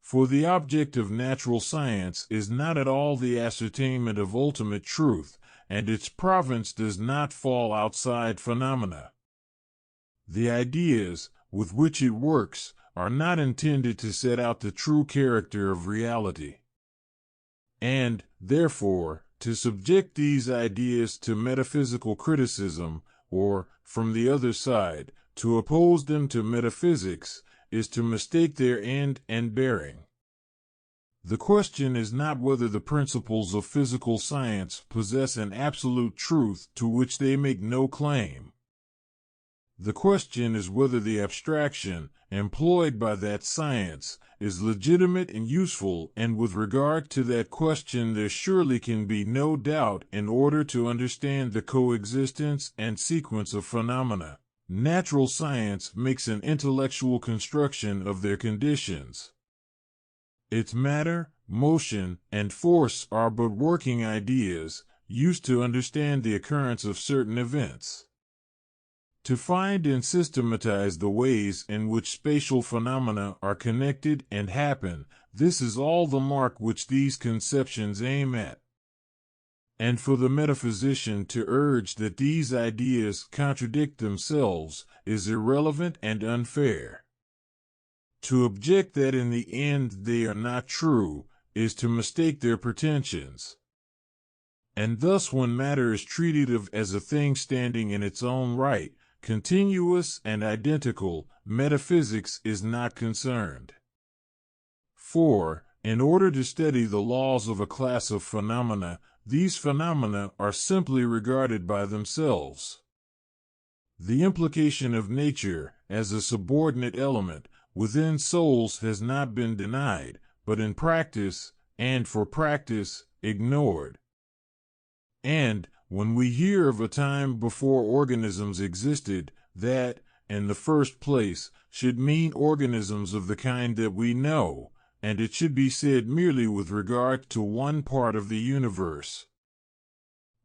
For the object of natural science is not at all the ascertainment of ultimate truth, and its province does not fall outside phenomena. The ideas, with which it works, are not intended to set out the true character of reality. And, therefore, To subject these ideas to metaphysical criticism, or, from the other side, to oppose them to metaphysics, is to mistake their end and bearing. The question is not whether the principles of physical science possess an absolute truth to which they make no claim. The question is whether the abstraction employed by that science is legitimate and useful, and with regard to that question there surely can be no doubt. In order to understand the coexistence and sequence of phenomena, natural science makes an intellectual construction of their conditions. Its matter, motion, and force are but working ideas, used to understand the occurrence of certain events. To find and systematize the ways in which spatial phenomena are connected and happen, this is all the mark which these conceptions aim at. And for the metaphysician to urge that these ideas contradict themselves is irrelevant and unfair. To object that in the end they are not true is to mistake their pretensions. And thus when matter is treated of as a thing standing in its own right, continuous and identical, metaphysics is not concerned. For, in order to study the laws of a class of phenomena, these phenomena are simply regarded by themselves. The implication of nature as a subordinate element within souls has not been denied, but in practice, and for practice, ignored. And, when we hear of a time before organisms existed, that, in the first place, should mean organisms of the kind that we know, and it should be said merely with regard to one part of the universe.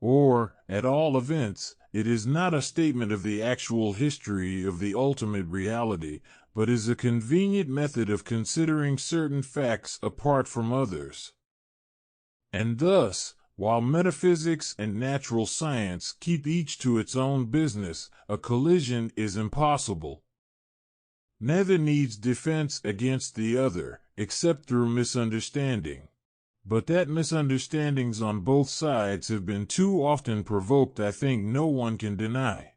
Or, at all events, it is not a statement of the actual history of the ultimate reality, but is a convenient method of considering certain facts apart from others. And thus, while metaphysics and natural science keep each to its own business, a collision is impossible. Neither needs defense against the other, except through misunderstanding. But that misunderstandings on both sides have been too often provoked, I think no one can deny.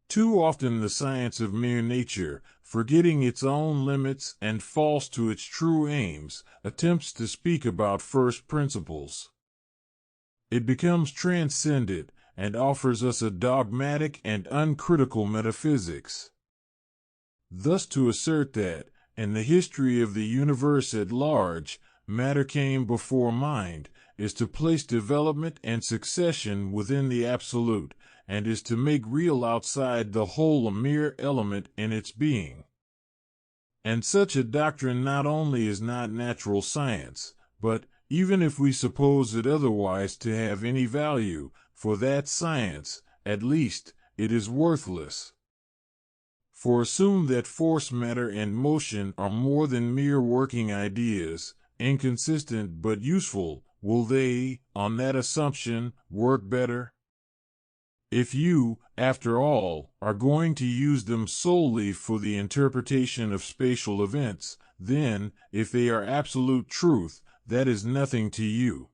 Too often the science of mere nature, forgetting its own limits and false to its true aims, attempts to speak about first principles. It becomes transcendent and offers us a dogmatic and uncritical metaphysics. Thus to assert that, in the history of the universe at large, matter came before mind, is to place development and succession within the absolute, and is to make real outside the whole a mere element in its being. And such a doctrine not only is not natural science, but, even if we suppose it otherwise to have any value, for that science, at least, it is worthless. For assume that force, matter, and motion are more than mere working ideas, inconsistent but useful, will they, on that assumption, work better? If you, after all, are going to use them solely for the interpretation of spatial events, then, if they are absolute truth, that is nothing to you.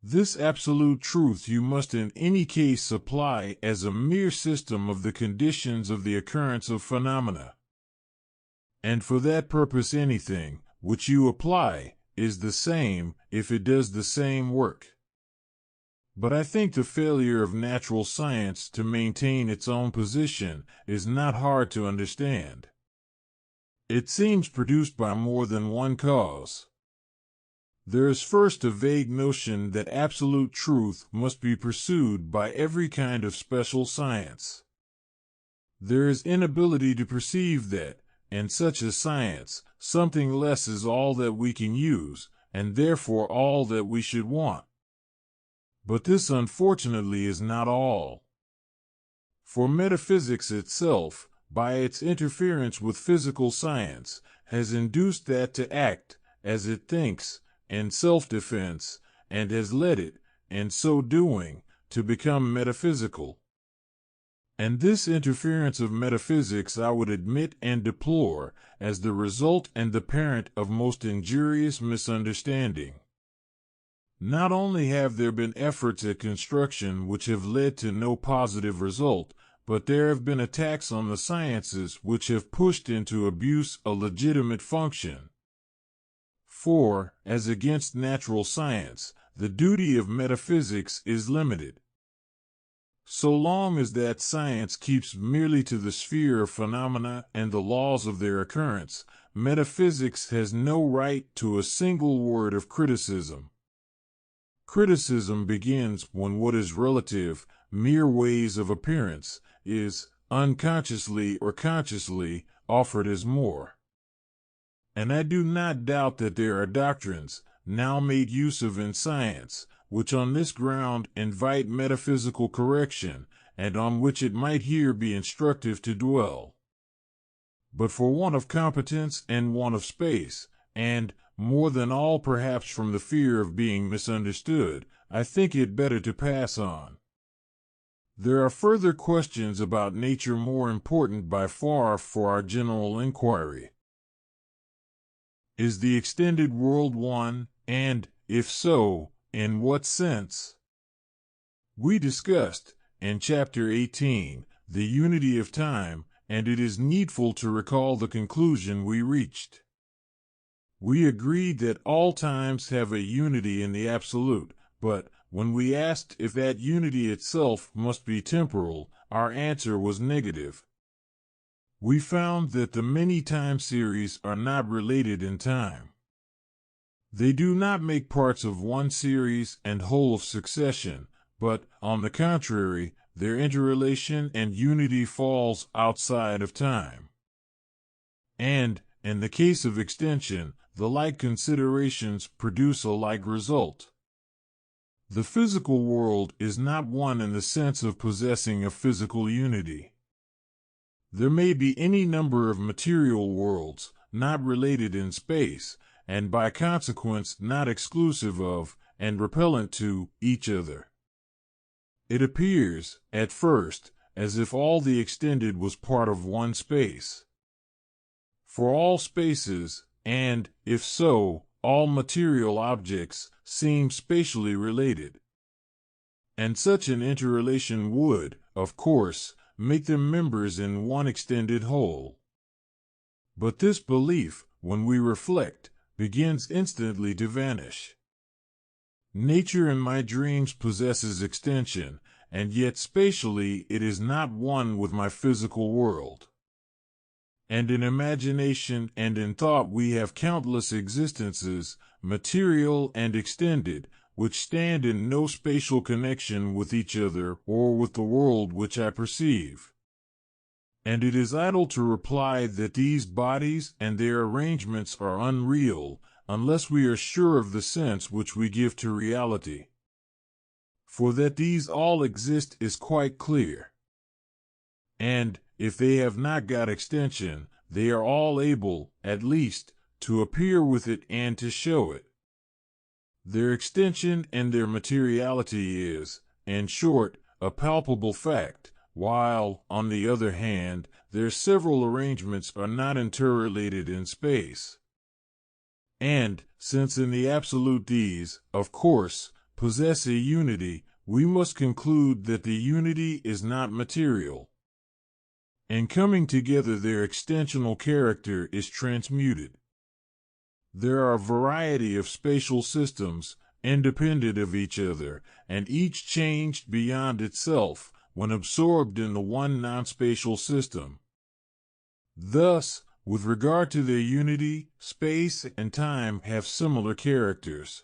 This absolute truth you must in any case supply as a mere system of the conditions of the occurrence of phenomena. And for that purpose anything, which you apply, is the same, if it does the same work. But I think the failure of natural science to maintain its own position is not hard to understand. It seems produced by more than one cause. There is first a vague notion that absolute truth must be pursued by every kind of special science. There is inability to perceive that, in such a science, something less is all that we can use, and therefore all that we should want. But this unfortunately is not all. For metaphysics itself, by its interference with physical science, has induced that to act, as it thinks, in self-defense, and has led it, in so doing, to become metaphysical. And this interference of metaphysics I would admit and deplore as the result and the parent of most injurious misunderstanding. Not only have there been efforts at construction which have led to no positive result, but there have been attacks on the sciences which have pushed into abuse a legitimate function. For, as against natural science, the duty of metaphysics is limited. So long as that science keeps merely to the sphere of phenomena and the laws of their occurrence, metaphysics has no right to a single word of criticism. Criticism begins when what is relative, mere ways of appearance, is, unconsciously or consciously, offered as more. And I do not doubt that there are doctrines, now made use of in science, which on this ground invite metaphysical correction, and on which it might here be instructive to dwell. But for want of competence and want of space, and, more than all perhaps from the fear of being misunderstood, I think it better to pass on. There are further questions about nature more important by far for our general inquiry. Is the extended world one, and, if so, in what sense? We discussed, in Chapter 18, the unity of time, and it is needful to recall the conclusion we reached. We agreed that all times have a unity in the absolute, but, when we asked if that unity itself must be temporal, our answer was negative. We found that the many time series are not related in time. They do not make parts of one series and whole of succession, but, on the contrary, their interrelation and unity falls outside of time. And, in the case of extension, the like considerations produce a like result. The physical world is not one in the sense of possessing a physical unity. There may be any number of material worlds, not related in space, and by consequence not exclusive of, and repellent to, each other. It appears, at first, as if all the extended was part of one space. For all spaces, and, if so, all material objects, seem spatially related. And such an interrelation would, of course, make them members in one extended whole. But this belief, when we reflect, begins instantly to vanish. Nature in my dreams possesses extension, and yet spatially it is not one with my physical world. And in imagination and in thought we have countless existences, material and extended, which stand in no spatial connection with each other or with the world which I perceive. And it is idle to reply that these bodies and their arrangements are unreal, unless we are sure of the sense which we give to reality. For that these all exist is quite clear. And, if they have not got extension, they are all able, at least, to appear with it and to show it. Their extension and their materiality is, in short, a palpable fact, while, on the other hand, their several arrangements are not interrelated in space. And, since in the absolute these, of course, possess a unity, we must conclude that the unity is not material. In coming together their extensional character is transmuted. There are a variety of spatial systems, independent of each other, and each changed beyond itself, when absorbed in the one non-spatial system. Thus, with regard to their unity, space and time have similar characters.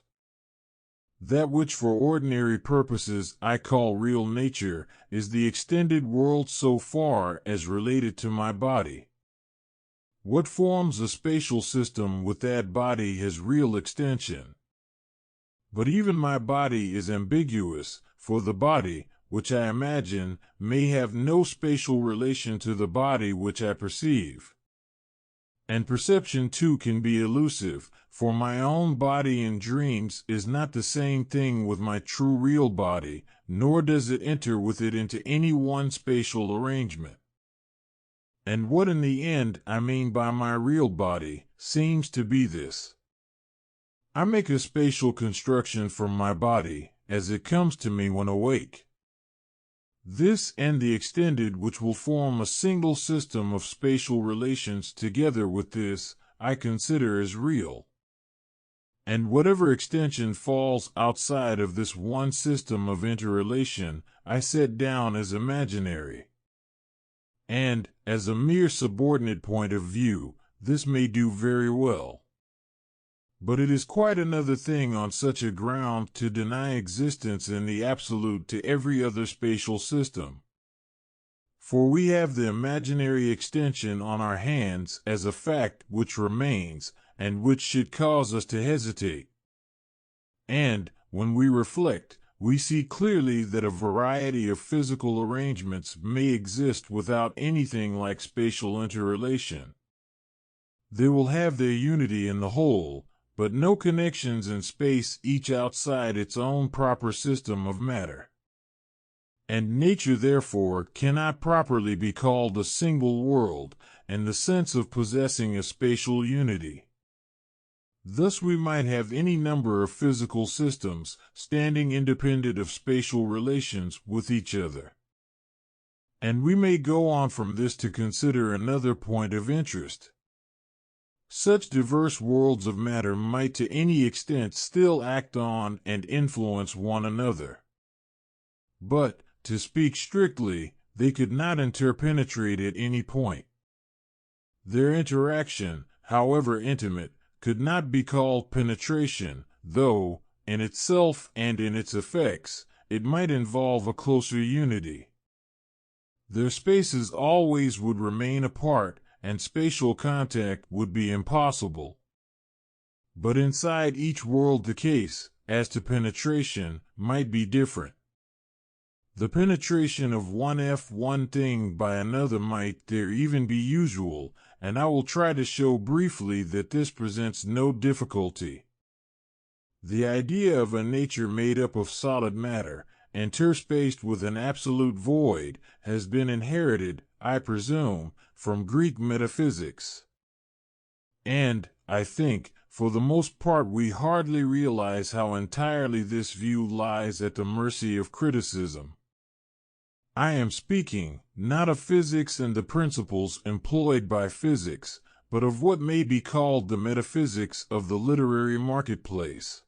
That which for ordinary purposes I call real nature is the extended world so far as related to my body. What forms a spatial system with that body has real extension. But even my body is ambiguous, for the body, which I imagine, may have no spatial relation to the body which I perceive. And perception too can be elusive, for my own body in dreams is not the same thing with my true real body, nor does it enter with it into any one spatial arrangement. And what in the end I mean by my real body, seems to be this. I make a spatial construction from my body as it comes to me when awake. This and the extended, which will form a single system of spatial relations together with this, I consider as real. And whatever extension falls outside of this one system of interrelation, I set down as imaginary. And, as a mere subordinate point of view, this may do very well. But it is quite another thing on such a ground to deny existence in the absolute to every other spatial system. For we have the imaginary extension on our hands as a fact which remains, and which should cause us to hesitate. And, when we reflect, we see clearly that a variety of physical arrangements may exist without anything like spatial interrelation. They will have their unity in the whole, but no connections in space, each outside its own proper system of matter. And nature therefore cannot properly be called a single world, in the sense of possessing a spatial unity. Thus we might have any number of physical systems, standing independent of spatial relations with each other. And we may go on from this to consider another point of interest. Such diverse worlds of matter might to any extent still act on and influence one another. But, to speak strictly, they could not interpenetrate at any point. Their interaction, however intimate, could not be called penetration, though, in itself and in its effects, it might involve a closer unity. Their spaces always would remain apart, and spatial contact would be impossible. But inside each world the case, as to penetration, might be different. The penetration of one thing by another might there even be usual, and I will try to show briefly that this presents no difficulty. The idea of a nature made up of solid matter, interspaced with an absolute void, has been inherited, I presume, from Greek metaphysics. And, I think, for the most part we hardly realize how entirely this view lies at the mercy of criticism. I am speaking, not of physics and the principles employed by physics, but of what may be called the metaphysics of the literary marketplace.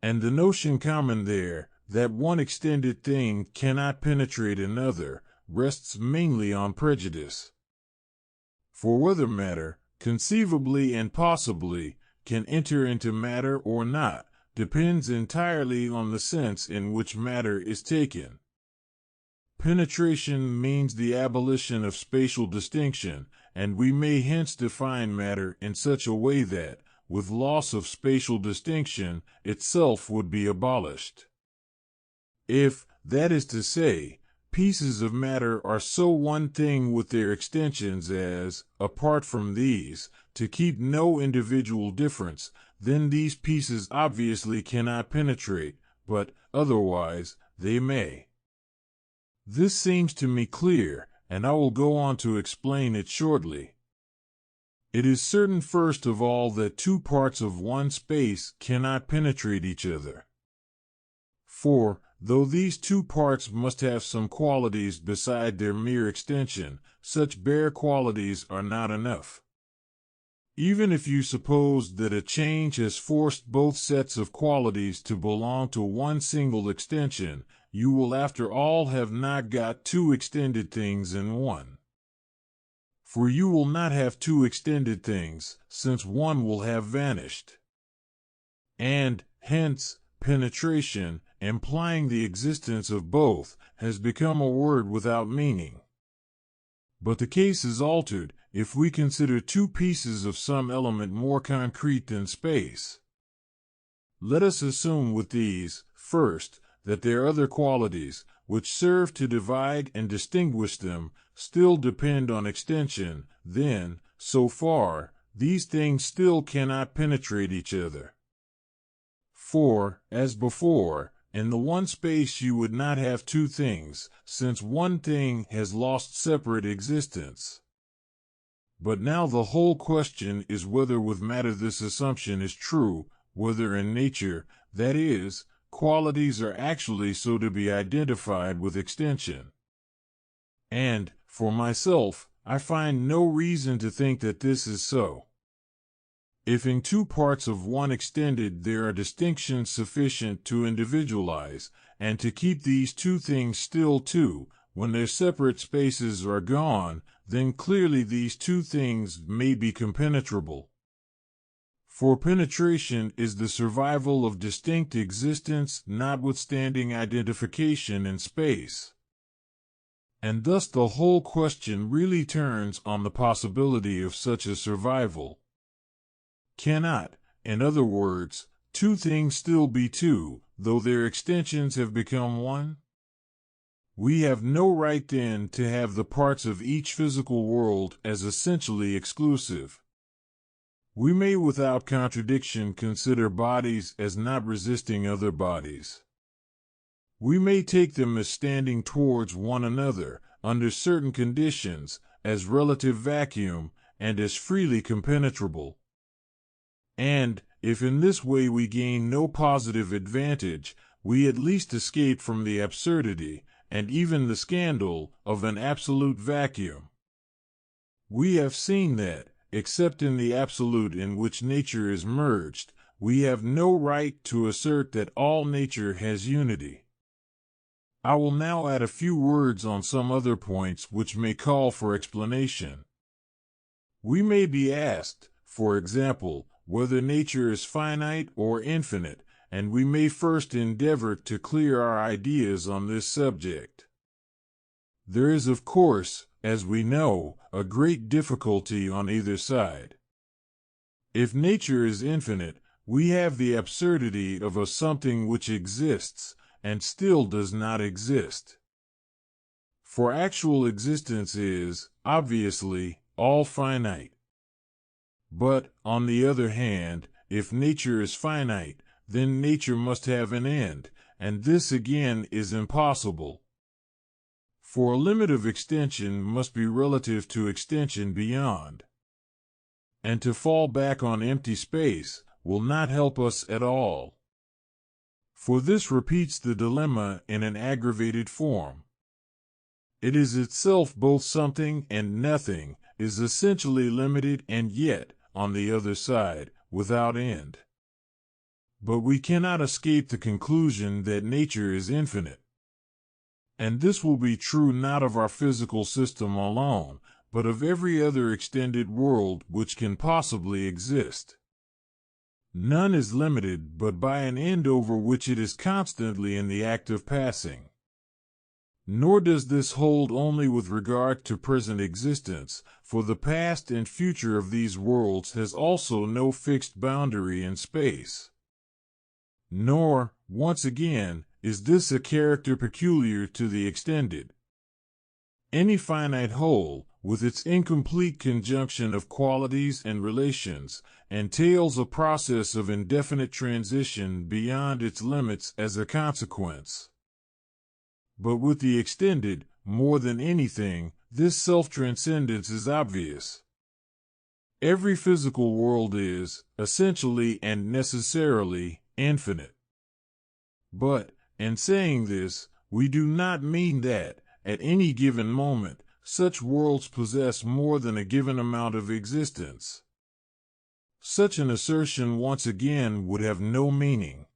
And the notion common there, that one extended thing cannot penetrate another, rests mainly on prejudice. For whether matter, conceivably and possibly, can enter into matter or not, depends entirely on the sense in which matter is taken. Penetration means the abolition of spatial distinction, and we may hence define matter in such a way that, with loss of spatial distinction, itself would be abolished. If, that is to say, pieces of matter are so one thing with their extensions as, apart from these, to keep no individual difference, then these pieces obviously cannot penetrate, but, otherwise, they may. This seems to me clear, and I will go on to explain it shortly. It is certain first of all that two parts of one space cannot penetrate each other. For, though these two parts must have some qualities beside their mere extension, such bare qualities are not enough. Even if you suppose that a change has forced both sets of qualities to belong to one single extension, you will after all have not got two extended things in one. For you will not have two extended things, since one will have vanished. And, hence, penetration, implying the existence of both, has become a word without meaning. But the case is altered, if we consider two pieces of some element more concrete than space. Let us assume with these, first, that their other qualities, which serve to divide and distinguish them, still depend on extension, then, so far, these things still cannot penetrate each other. For, as before, in the one space you would not have two things, since one thing has lost separate existence. But now the whole question is whether with matter this assumption is true, whether in nature, that is, qualities are actually so to be identified with extension. And, for myself, I find no reason to think that this is so. If in two parts of one extended there are distinctions sufficient to individualize, and to keep these two things still too, when their separate spaces are gone, then clearly these two things may be compenetrable. For penetration is the survival of distinct existence notwithstanding identification in space. And thus the whole question really turns on the possibility of such a survival. Cannot, in other words, two things still be two, though their extensions have become one? We have no right then to have the parts of each physical world as essentially exclusive. We may without contradiction consider bodies as not resisting other bodies. We may take them as standing towards one another, under certain conditions, as relative vacuum, and as freely compenetrable. And, if in this way we gain no positive advantage, we at least escape from the absurdity, and even the scandal, of an absolute vacuum. We have seen that, except in the absolute in which nature is merged, we have no right to assert that all nature has unity. I will now add a few words on some other points which may call for explanation. We may be asked, for example, whether nature is finite or infinite, and we may first endeavor to clear our ideas on this subject. There is, of course, as we know, a great difficulty on either side. If nature is infinite, we have the absurdity of a something which exists, and still does not exist. For actual existence is, obviously, all finite. But, on the other hand, if nature is finite, then nature must have an end, and this again is impossible. For a limit of extension must be relative to extension beyond. And to fall back on empty space will not help us at all. For this repeats the dilemma in an aggravated form. It is itself both something and nothing, is essentially limited and yet, on the other side, without end. But we cannot escape the conclusion that nature is infinite. And this will be true not of our physical system alone, but of every other extended world which can possibly exist. None is limited but by an end over which it is constantly in the act of passing. Nor does this hold only with regard to present existence, for the past and future of these worlds has also no fixed boundary in space. Nor, once again, is this a character peculiar to the extended. Any finite whole, with its incomplete conjunction of qualities and relations, entails a process of indefinite transition beyond its limits as a consequence. But with the extended, more than anything, this self-transcendence is obvious. Every physical world is, essentially and necessarily, infinite. But, in saying this, we do not mean that, at any given moment, such worlds possess more than a given amount of existence. Such an assertion once again would have no meaning.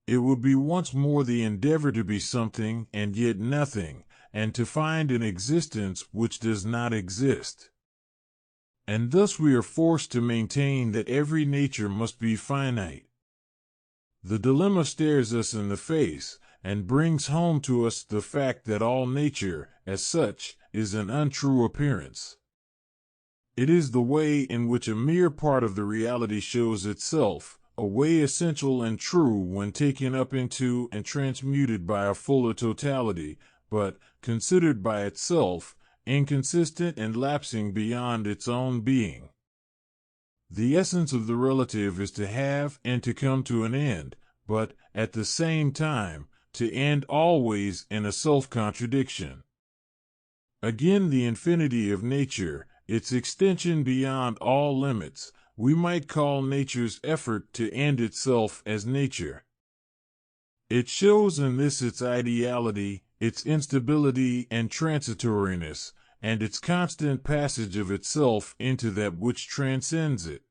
It would be once more the endeavor to be something and yet nothing, and to find an existence which does not exist. And thus we are forced to maintain that every nature must be finite. The dilemma stares us in the face, and brings home to us the fact that all nature, as such, is an untrue appearance. It is the way in which a mere part of the reality shows itself, a way essential and true when taken up into and transmuted by a fuller totality, but, considered by itself, inconsistent and lapsing beyond its own being. The essence of the relative is to have and to come to an end, but, at the same time, to end always in a self-contradiction. Again, the infinity of nature, its extension beyond all limits, we might call nature's effort to end itself as nature. It shows in this its ideality, its instability and transitoriness, and its constant passage of itself into that which transcends it.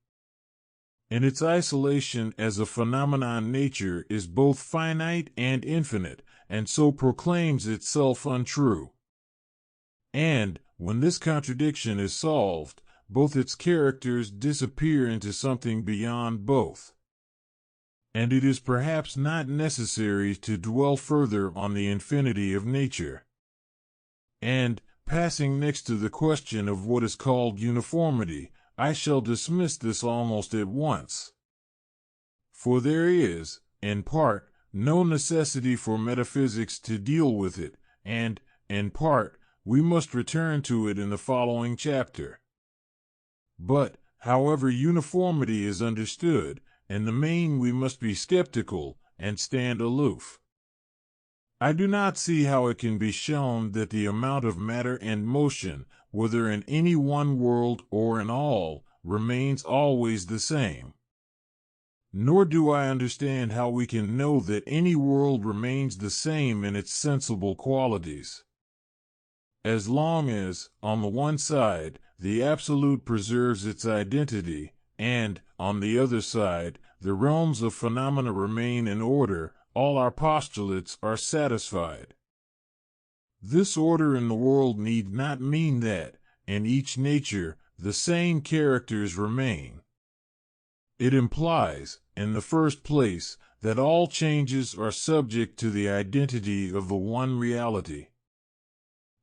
In its isolation as a phenomenon, nature is both finite and infinite, and so proclaims itself untrue. And, when this contradiction is solved, both its characters disappear into something beyond both. And it is perhaps not necessary to dwell further on the infinity of nature. And, passing next to the question of what is called uniformity, I shall dismiss this almost at once. For there is, in part, no necessity for metaphysics to deal with it, and, in part, we must return to it in the following chapter. But, however uniformity is understood, in the main we must be skeptical and stand aloof. I do not see how it can be shown that the amount of matter and motion, whether in any one world or in all, remains always the same. Nor do I understand how we can know that any world remains the same in its sensible qualities. As long as, on the one side, the absolute preserves its identity, and, on the other side, the realms of phenomena remain in order, all our postulates are satisfied. This order in the world need not mean that, in each nature, the same characters remain. It implies, in the first place, that all changes are subject to the identity of the one reality.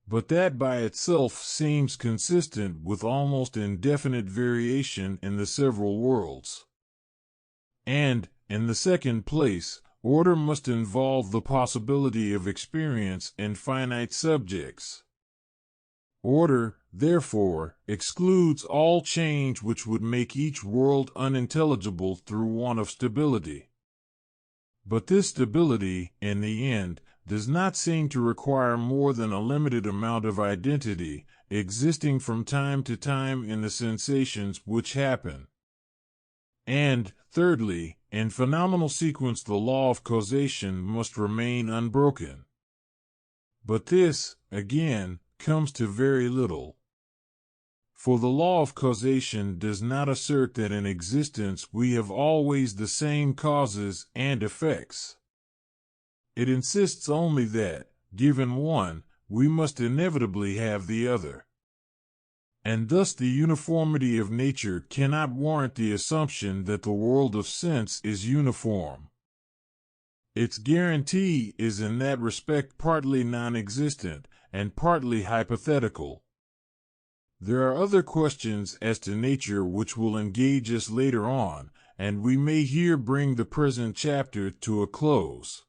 But that by itself seems consistent with almost indefinite variation in the several worlds. And, in the second place, order must involve the possibility of experience in finite subjects. Order, therefore, excludes all change which would make each world unintelligible through want of stability. But this stability, in the end, does not seem to require more than a limited amount of identity, existing from time to time in the sensations which happen. And, thirdly, in phenomenal sequence the law of causation must remain unbroken. But this, again, comes to very little. For the law of causation does not assert that in existence we have always the same causes and effects. It insists only that, given one, we must inevitably have the other. And thus the uniformity of nature cannot warrant the assumption that the world of sense is uniform. Its guarantee is in that respect partly non-existent and partly hypothetical. There are other questions as to nature which will engage us later on, and we may here bring the present chapter to a close.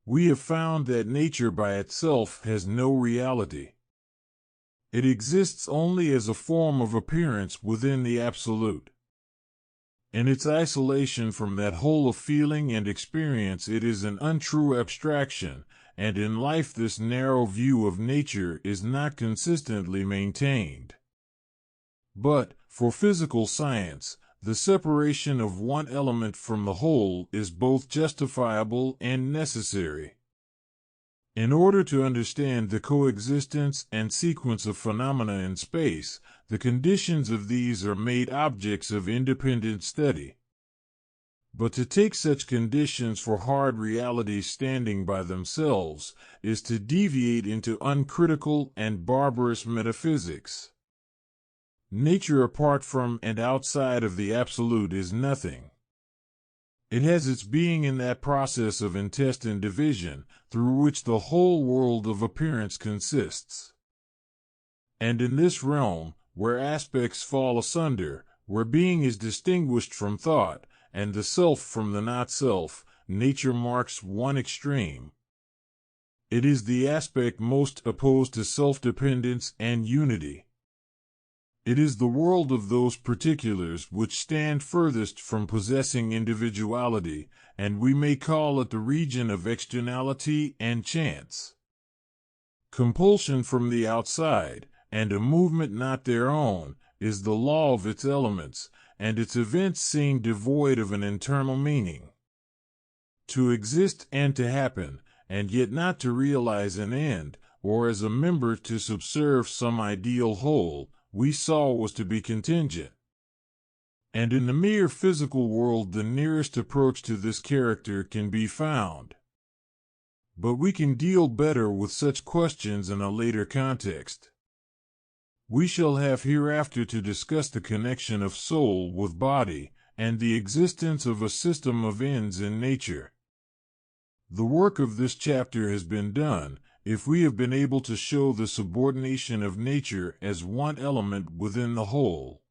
We have found that nature by itself has no reality. It exists only as a form of appearance within the absolute. In its isolation from that whole of feeling and experience it is an untrue abstraction, and in life this narrow view of nature is not consistently maintained. But, for physical science, the separation of one element from the whole is both justifiable and necessary. In order to understand the coexistence and sequence of phenomena in space, the conditions of these are made objects of independent study. But to take such conditions for hard realities standing by themselves is to deviate into uncritical and barbarous metaphysics. Nature apart from and outside of the absolute is nothing. It has its being in that process of intestine division, through which the whole world of appearance consists. And in this realm, where aspects fall asunder, where being is distinguished from thought, and the self from the not-self, nature marks one extreme. It is the aspect most opposed to self-dependence and unity. It is the world of those particulars which stand furthest from possessing individuality, and we may call it the region of externality and chance. Compulsion from the outside, and a movement not their own, is the law of its elements, and its events seem devoid of an internal meaning. To exist and to happen, and yet not to realize an end, or as a member to subserve some ideal whole, we saw was to be contingent. And in the mere physical world the nearest approach to this character can be found. But we can deal better with such questions in a later context. We shall have hereafter to discuss the connection of soul with body, and the existence of a system of ends in nature. The work of this chapter has been done, if we have been able to show the subordination of nature as one element within the whole.